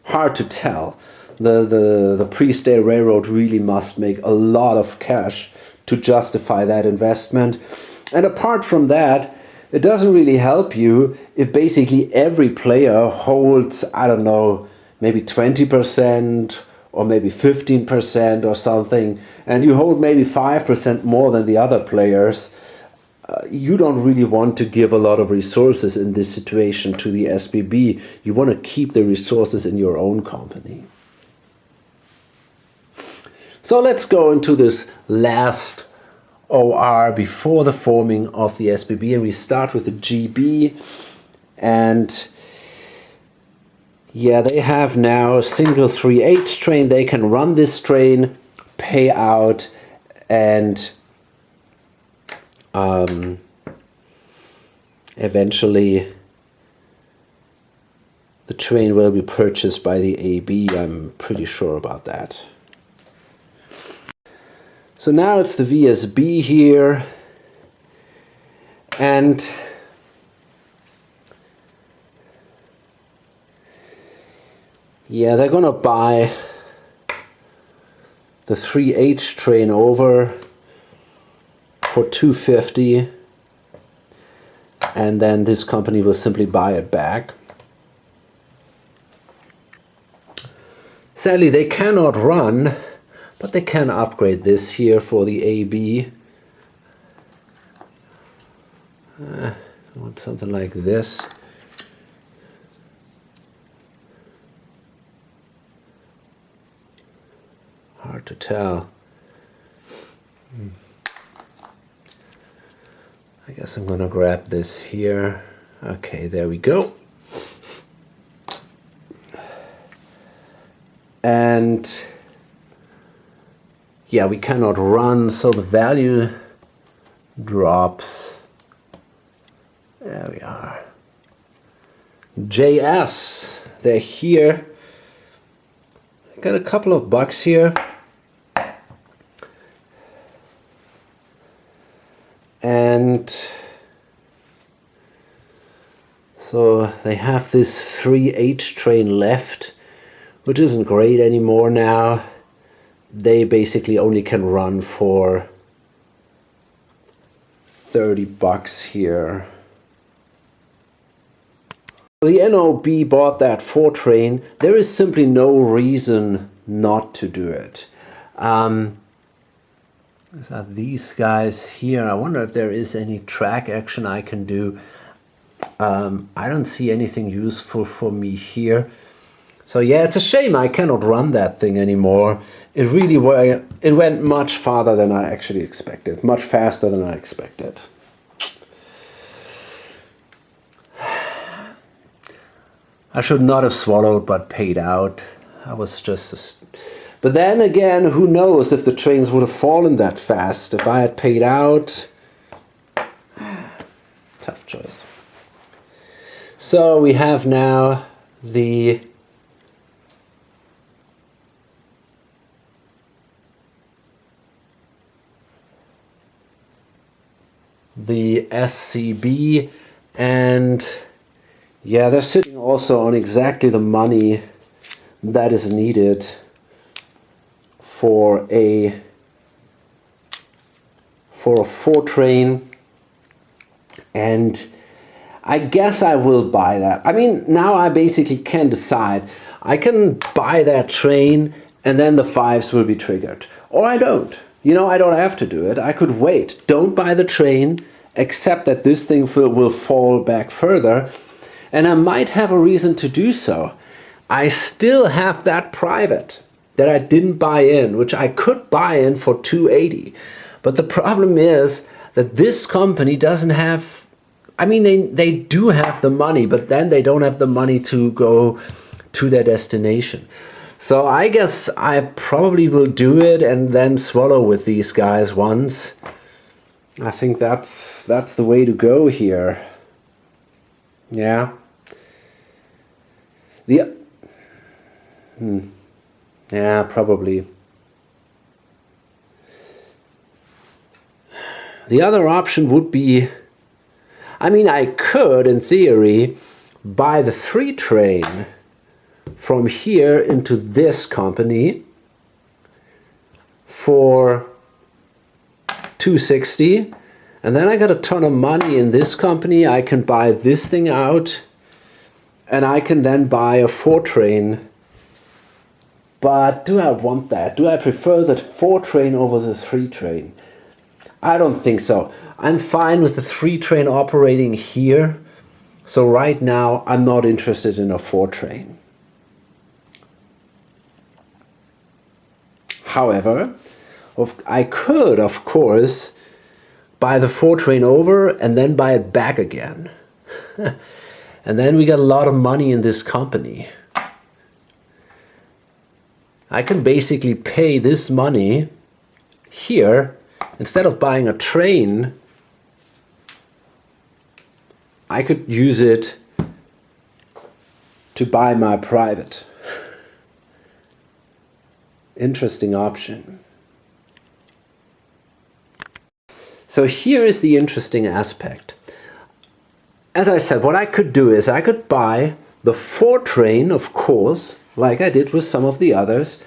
hard to tell. The pre-state railroad really must make a lot of cash to justify that investment. And apart from that, it doesn't really help you if basically every player holds, I don't know, maybe 20% or maybe 15% or something, and you hold maybe 5% more than the other players. You don't really want to give a lot of resources in this situation to the SBB. You want to keep the resources in your own company. So let's go into this last OR before the forming of the SBB, and we start with the GB. And yeah, they have now a single 3H train. They can run this train, pay out, and eventually the train will be purchased by the AB. I'm pretty sure about that. So now it's the VSB here, and yeah, they're gonna buy the 3H train over for $250, and then this company will simply buy it back. Sadly, they cannot run, but they can upgrade this here for the AB. I want something like this. Hard to tell. I guess I'm gonna grab this here. Okay, there we go. And yeah, we cannot run, so the value drops. There we are. JS, they're here. I got a couple of bucks here. And so they have this 3H train left, which isn't great anymore now. They basically only can run for 30 bucks here. The NOB bought that 4 train. There is simply no reason not to do it. So these guys here, I wonder if there is any track action I can do. I don't see anything useful for me here. So yeah, it's a shame I cannot run that thing anymore. It went much farther than I actually expected, much faster than I expected. I should not have swallowed but paid out. I was just but then again, who knows if the trains would have fallen that fast. If I had paid out, tough choice. So we have now the SCB, and yeah, they're sitting also on exactly the money that is needed for a 4 train, and I guess I will buy that. I mean, now I basically can decide. I can buy that train and then the 5s will be triggered, or I don't. You know, I don't have to do it. I could wait. Don't buy the train, accept that this thing will fall back further, and I might have a reason to do so. I still have that private that I didn't buy in, which I could buy in for $280. But the problem is that this company doesn't have, I mean, they do have the money, but then they don't have the money to go to their destination. So I guess I probably will do it and then swallow with these guys once. I think that's the way to go here. Yeah. Yeah, probably. The other option would be, I mean, I could, in theory, buy the 3 train from here into this company for $260, and then I got a ton of money in this company. I can buy this thing out, and I can then buy a 4 train. But do I want that? Do I prefer the 4 train over the 3 train? I don't think so. I'm fine with the 3 train operating here. So right now, I'm not interested in a 4 train. However, I could, of course, buy the 4 train over and then buy it back again. And then we got a lot of money in this company. I can basically pay this money here. Instead of buying a train, I could use it to buy my private. Interesting option. So here is the interesting aspect. As I said, what I could do is I could buy the 4 train, of course, like I did with some of the others,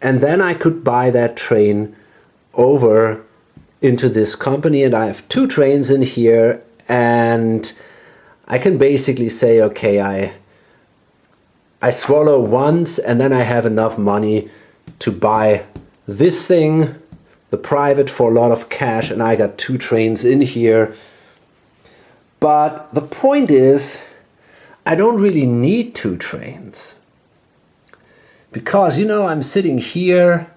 and then I could buy that train over into this company, and I have 2 trains in here, and I can basically say, okay, I swallow once, and then I have enough money to buy this thing, the private, for a lot of cash, and I got 2 trains in here. But the point is, I don't really need 2 trains. Because, you know, I'm sitting here,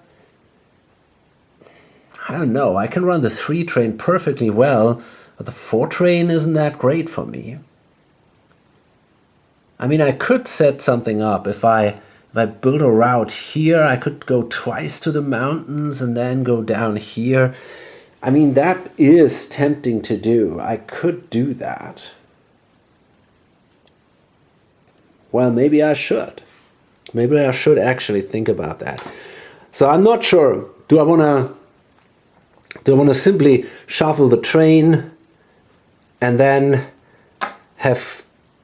I don't know, I can run the 3 train perfectly well, but the 4 train isn't that great for me. I mean, I could set something up. If I build a route here, I could go twice to the mountains and then go down here. I mean, that is tempting to do. I could do that. Well, maybe I should. Maybe I should actually think about that. So I'm not sure. Do I want to simply shuffle the train and then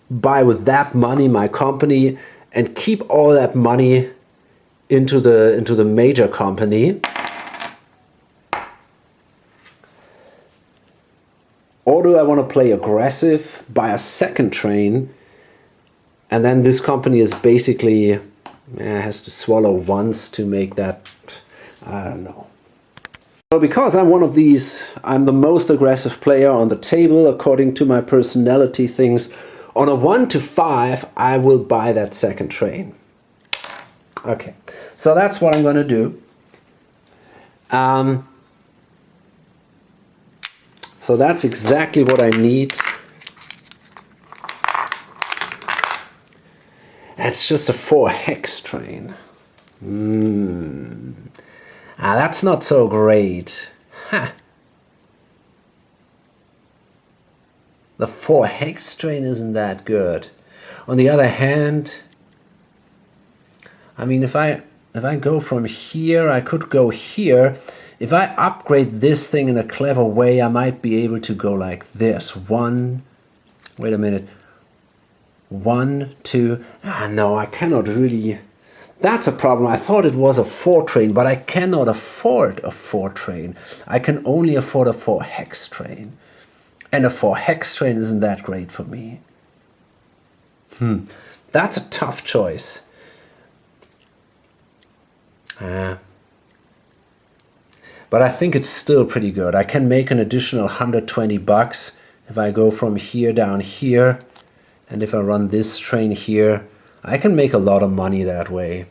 buy with that money my company and keep all that money into the major company? Or do I want to play aggressive, buy a 2nd train, and then this company is basically has to swallow once to make that, I don't know. So because I'm one of these, I'm the most aggressive player on the table according to my personality things. On a 1 to 5, I will buy that 2nd train. Okay, so that's what I'm going to do. So that's exactly what I need. It's just a 4 hex train. That's not so great. Huh. The 4 hex train isn't that good. On the other hand, I mean, if I go from here, I could go here. If I upgrade this thing in a clever way, I might be able to go like this. 1, wait a minute. 1, 2, no, I cannot really. That's a problem. I thought it was a 4 train, but I cannot afford a 4 train. I can only afford a 4 hex train. And a 4 hex train isn't that great for me. That's a tough choice. But I think it's still pretty good. I can make an additional $120 if I go from here down here. And if I run this train here, I can make a lot of money that way.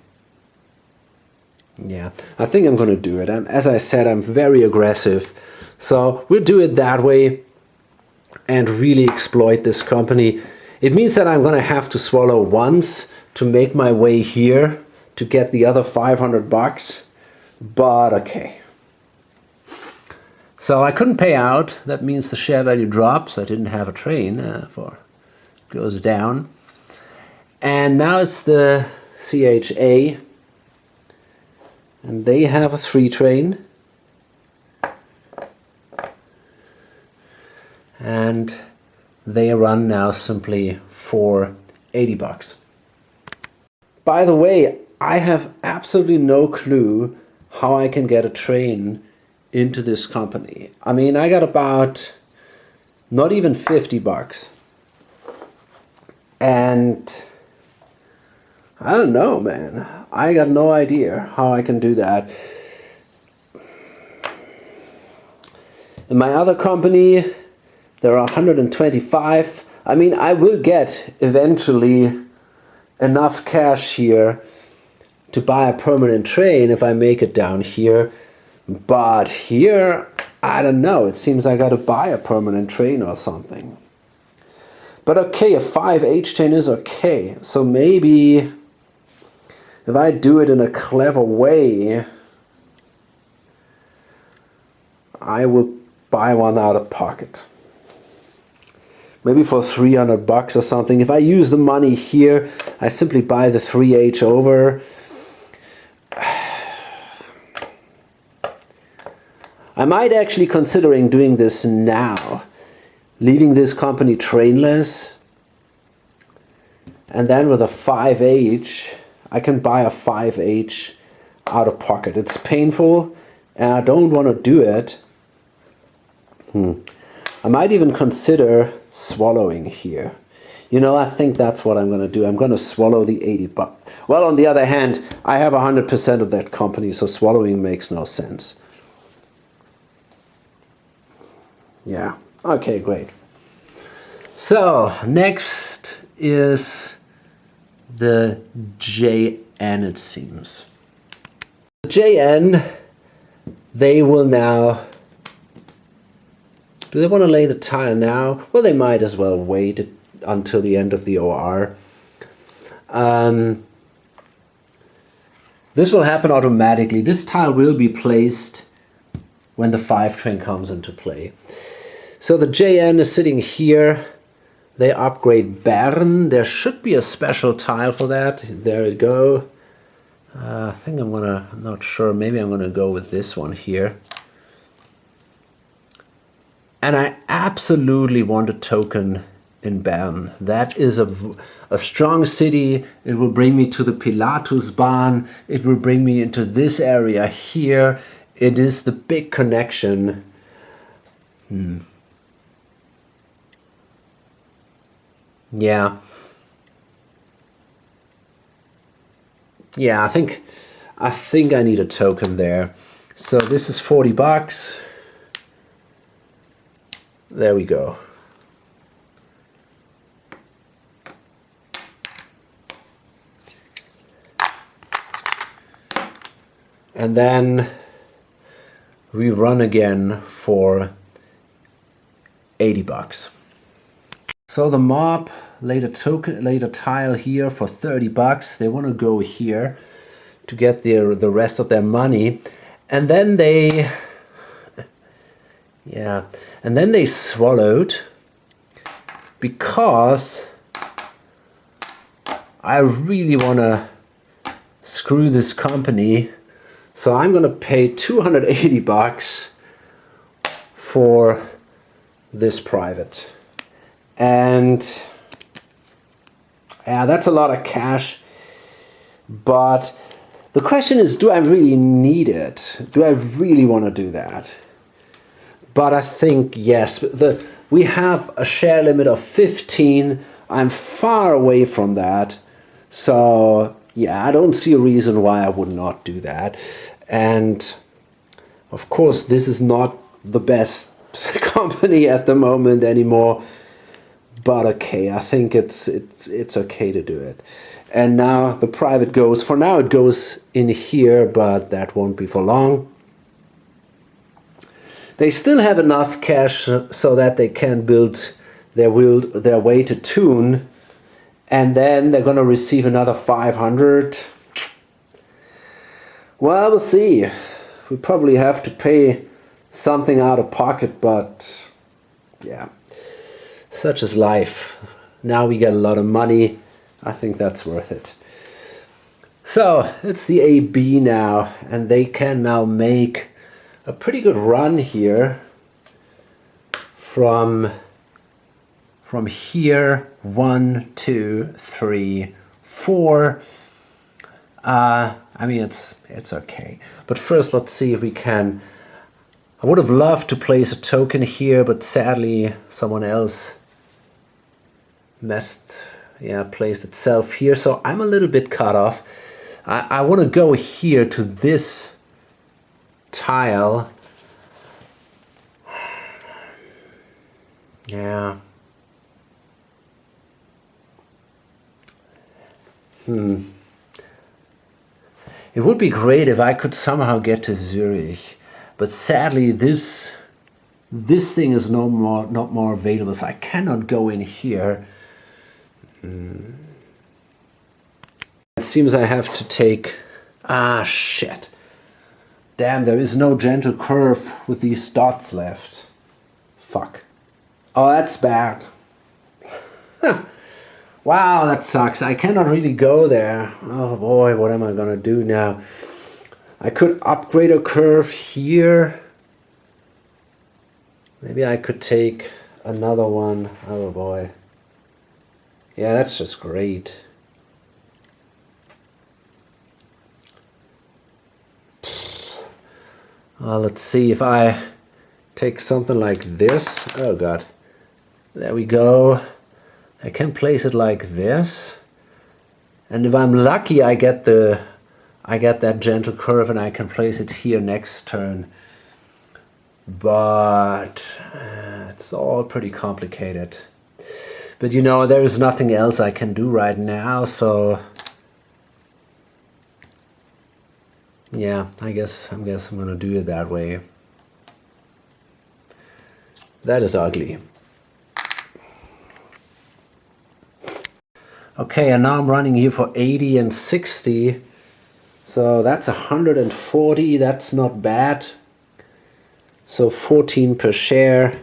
Yeah, I think I'm going to do it. As I said, I'm very aggressive. So we'll do it that way and really exploit this company. It means that I'm going to have to swallow once to make my way here to get the other $500. But okay. So I couldn't pay out. That means the share value drops. I didn't have a train goes down. And now it's the CHA. And they have a 3 train. And they run now simply for $80. By the way, I have absolutely no clue how I can get a train into this company. I mean, I got about not even $50. And I don't know, man. I got no idea how I can do that. In my other company, there are 125. I mean, I will get eventually enough cash here to buy a permanent train if I make it down here. But here, I don't know. It seems I got to buy a permanent train or something. But okay, a 5H train is okay. So maybe if I do it in a clever way, I will buy one out of pocket. maybe for 300 bucks or something. If I use the money here, I simply buy the 3H over. I might actually considering doing this now, leaving this company trainless, and then with a 5H, I can buy a 5H out of pocket. It's painful, and I don't want to do it. I might even consider swallowing here. You know, I think that's what I'm going to do. I'm going to swallow the 80 bucks. Well, on the other hand, I have 100% of that company, so swallowing makes no sense. Yeah, okay, great. So, next is the JN, it seems. The JN, they will now... Do they want to lay the tile now? Well, they might as well wait until the end of the OR. This will happen automatically. This tile will be placed when the 5 train comes into play. So the JN is sitting here. They upgrade Bern. There should be a special tile for that. There it go. I think I'm not sure, maybe I'm gonna go with this one here. And I absolutely want a token in Bern. That is a strong city. It will bring me to the Pilatusbahn. It will bring me into this area here. It is the big connection. Yeah. Yeah, I think I need a token there. So this is 40 bucks. There we go. And then we run again for 80 bucks. So the mob laid a tile here for 30 bucks. They want to go here to get the rest of their money. And then they swallowed, because I really want to screw this company. So I'm going to pay 280 bucks for this private. And yeah, that's a lot of cash. But the question is, do I really need it? Do I really want to do that? But I think yes. We have a share limit of 15. I'm far away from that. So yeah, I don't see a reason why I would not do that. And of course, this is not the best company at the moment anymore. But okay, I think it's okay to do it. And now the private goes, for now it goes in here, but that won't be for long. They still have enough cash so that they can build their way to Tune, and then they're going to receive another 500. Well, we'll see. We probably have to pay something out of pocket, but yeah, such is life. Now we get a lot of money. I think that's worth it. So it's the AB now, and they can now make a pretty good run here from here. 1, 2, 3, 4. I mean, it's okay. But first, let's see if we can. I would have loved to place a token here, but sadly, someone else placed itself here. So I'm a little bit cut off. I want to go here to this tile. Yeah. It would be great if I could somehow get to Zurich, but sadly this thing is not more available, so I cannot go in here. It seems I have to take... Ah, shit. Damn, there is no gentle curve with these dots left. Fuck. Oh, that's bad. Wow, that sucks. I cannot really go there. Oh boy, what am I gonna do now? I could upgrade a curve here. Maybe I could take another one. Oh boy. Yeah, that's just great. Let's see if I take something like this. Oh god. There we go. I can place it like this. And if I'm lucky, I get that gentle curve and I can place it here next turn. But it's all pretty complicated. But you know, there is nothing else I can do right now, so yeah, I guess I'm gonna do it that way. That is ugly. Okay, and now I'm running here for 80 and 60. So that's 140, that's not bad. So 14 per share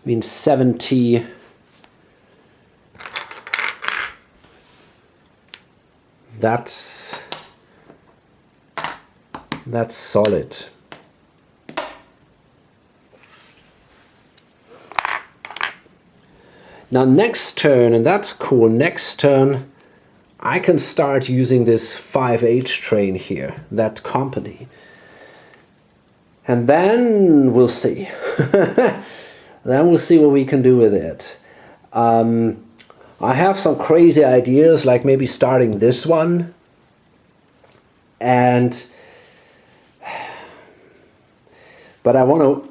means 70. That's solid. Now next turn, and that's cool, next turn I can start using this 5H train here, that company. And then we'll see. Then we'll see what we can do with it. I have some crazy ideas, like maybe starting this one. But I want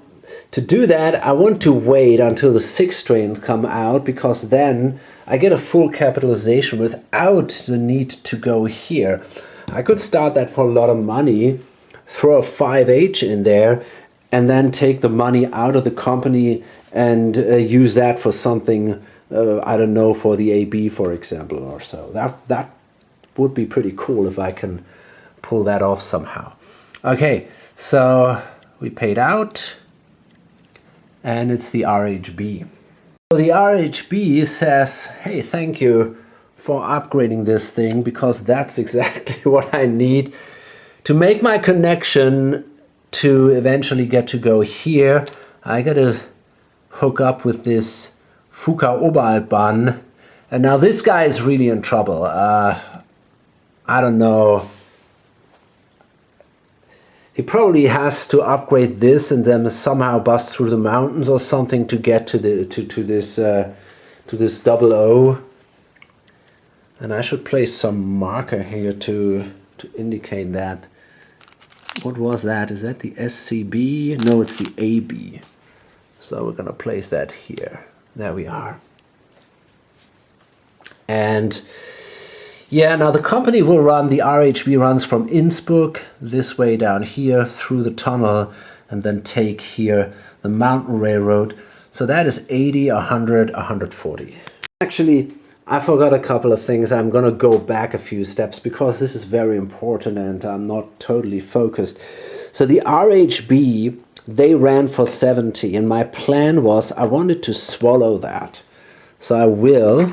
to do that, I want to wait until the 6th train come out, because then I get a full capitalization without the need to go here. I could start that for a lot of money, throw a 5H in there, and then take the money out of the company and use that for something, I don't know, for the AB, for example, or so. That would be pretty cool if I can pull that off somehow. Okay, so we paid out, and it's the RHB. So the RHB says, hey, thank you for upgrading this thing, because that's exactly what I need to make my connection to eventually get to go here. I gotta hook up with this Fuka Oberaltbahn, and now this guy is really in trouble. I don't know. He probably has to upgrade this and then somehow bust through the mountains or something to get to the to this double O. And I should place some marker here to indicate that. What was that? Is that the SCB? No, it's the AB. So we're gonna place that here. There we are. And yeah, now the company will run, the RHB runs from Innsbruck this way down here through the tunnel, and then take here the mountain railroad. So that is 80, 100, 140. Actually, I forgot a couple of things. I'm gonna go back a few steps because this is very important and I'm not totally focused. So the RHB, they ran for 70, and my plan was I wanted to swallow that. So I will.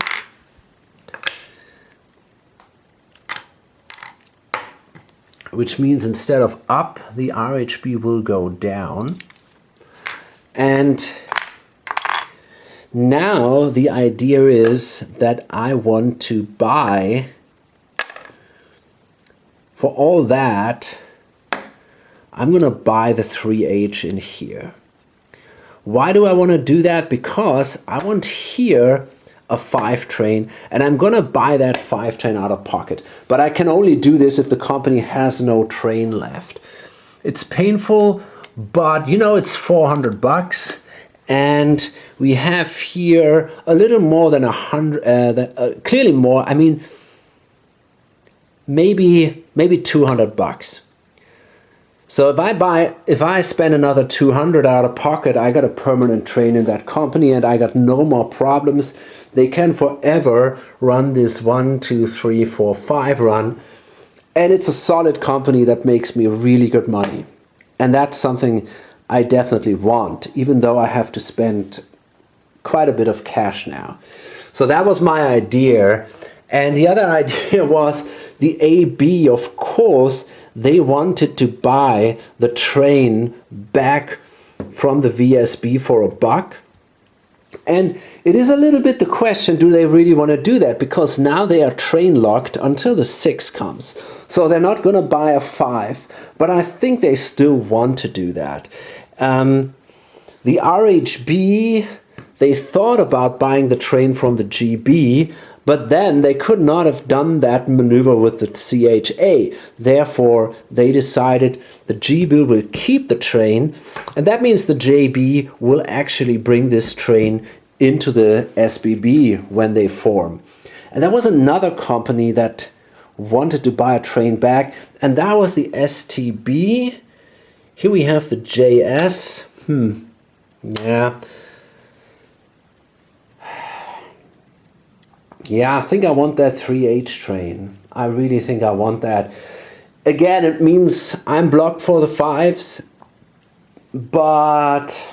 Which means instead of up, the RHB will go down. And now the idea is that I want to buy, for all that, I'm going to buy the 3H in here. Why do I want to do that? Because I want here a 5 train, and I'm gonna buy that 5 train out of pocket. But I can only do this if the company has no train left. It's painful, but you know, it's 400 bucks, and we have here a little more than 100, clearly more. I mean, maybe 200 bucks. So if I spend another 200 out of pocket, I got a permanent train in that company, and I got no more problems. They can forever run this 1, 2, 3, 4, 5 run. And it's a solid company that makes me really good money. And that's something I definitely want, even though I have to spend quite a bit of cash now. So that was my idea. And the other idea was the AB, of course, they wanted to buy the train back from the VSB for $1. And it is a little bit the question, do they really want to do that? Because now they are train locked until the 6 comes. So they're not going to buy a 5, but I think they still want to do that. The RHB, they thought about buying the train from the GB, but then they could not have done that maneuver with the CHA. Therefore, they decided the GB will keep the train, and that means the JB will actually bring this train into the SBB when they form. And there was another company that wanted to buy a train back, and that was the STB. Here we have the JS. Yeah. Yeah, I think I want that 3H train. I really think I want that. Again, it means I'm blocked for the 5s, but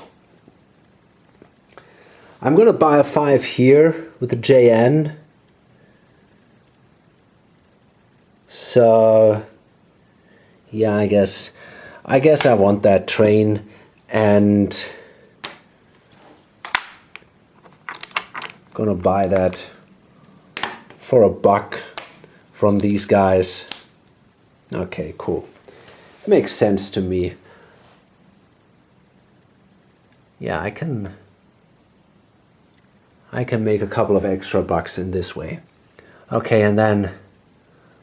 I'm going to buy a 5 here with the JN. So, yeah, I guess I want that train, and gonna buy that for $1 from these guys. Okay, cool. Makes sense to me. Yeah, I can make a couple of extra bucks in this way. Okay, and then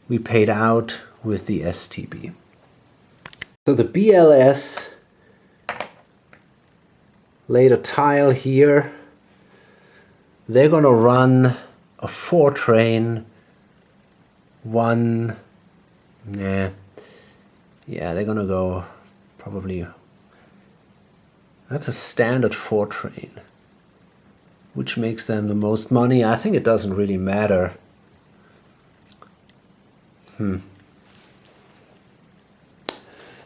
we paid out with the STB. So the BLS laid a tile here. They're gonna run a 4 train, one, yeah, they're gonna go probably, that's a standard 4 train, which makes them the most money. I think it doesn't really matter. And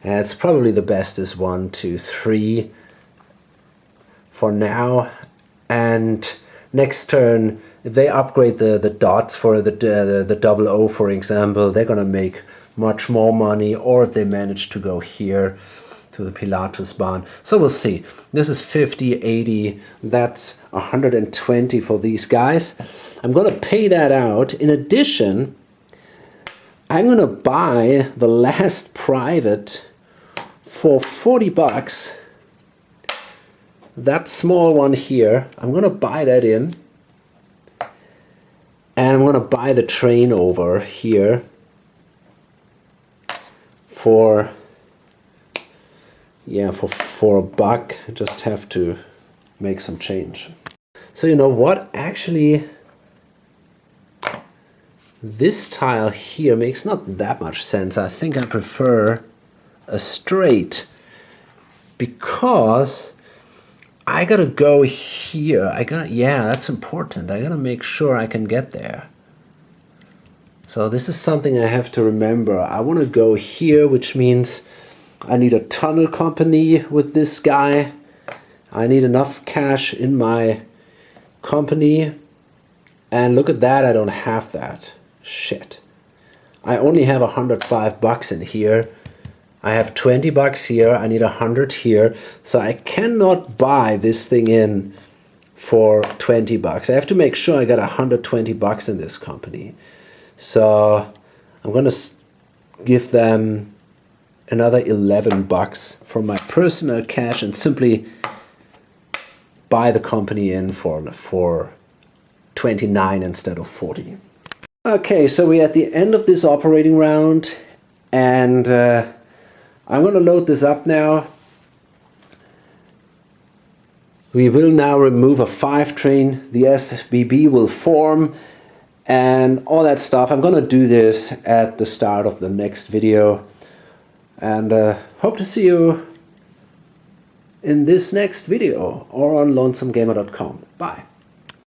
it's probably the best is 1, 2, 3 for now, and next turn, if they upgrade the dots for the 00, for example, they're gonna make much more money, or if they manage to go here to the Pilatus Bahn. So we'll see. This is 50, 80, that's 120 for these guys. I'm gonna pay that out. In addition, I'm gonna buy the last private for $40. That small one here, I'm gonna buy that in, and I'm gonna buy the train over here for $1. I just have to make some change. So you know what? Actually, this tile here makes not that much sense. I think I prefer a straight, because I gotta go here. Yeah, that's important. I gotta make sure I can get there. So this is something I have to remember. I want to go here, which means I need a tunnel company with this guy. I need enough cash in my company. And look at that, I don't have that. Shit. I only have $105 in here. I have $20 here, I need 100 here, so I cannot buy this thing in for $20. I have to make sure I got $120 in this company. So I'm gonna give them another $11 from my personal cash and simply buy the company in for 29 instead of 40. Okay, so we're at the end of this operating round, and I'm going to load this up now. We will now remove a 5 train. The SBB will form and all that stuff. I'm going to do this at the start of the next video. And hope to see you in this next video or on lonsomegamer.com. Bye.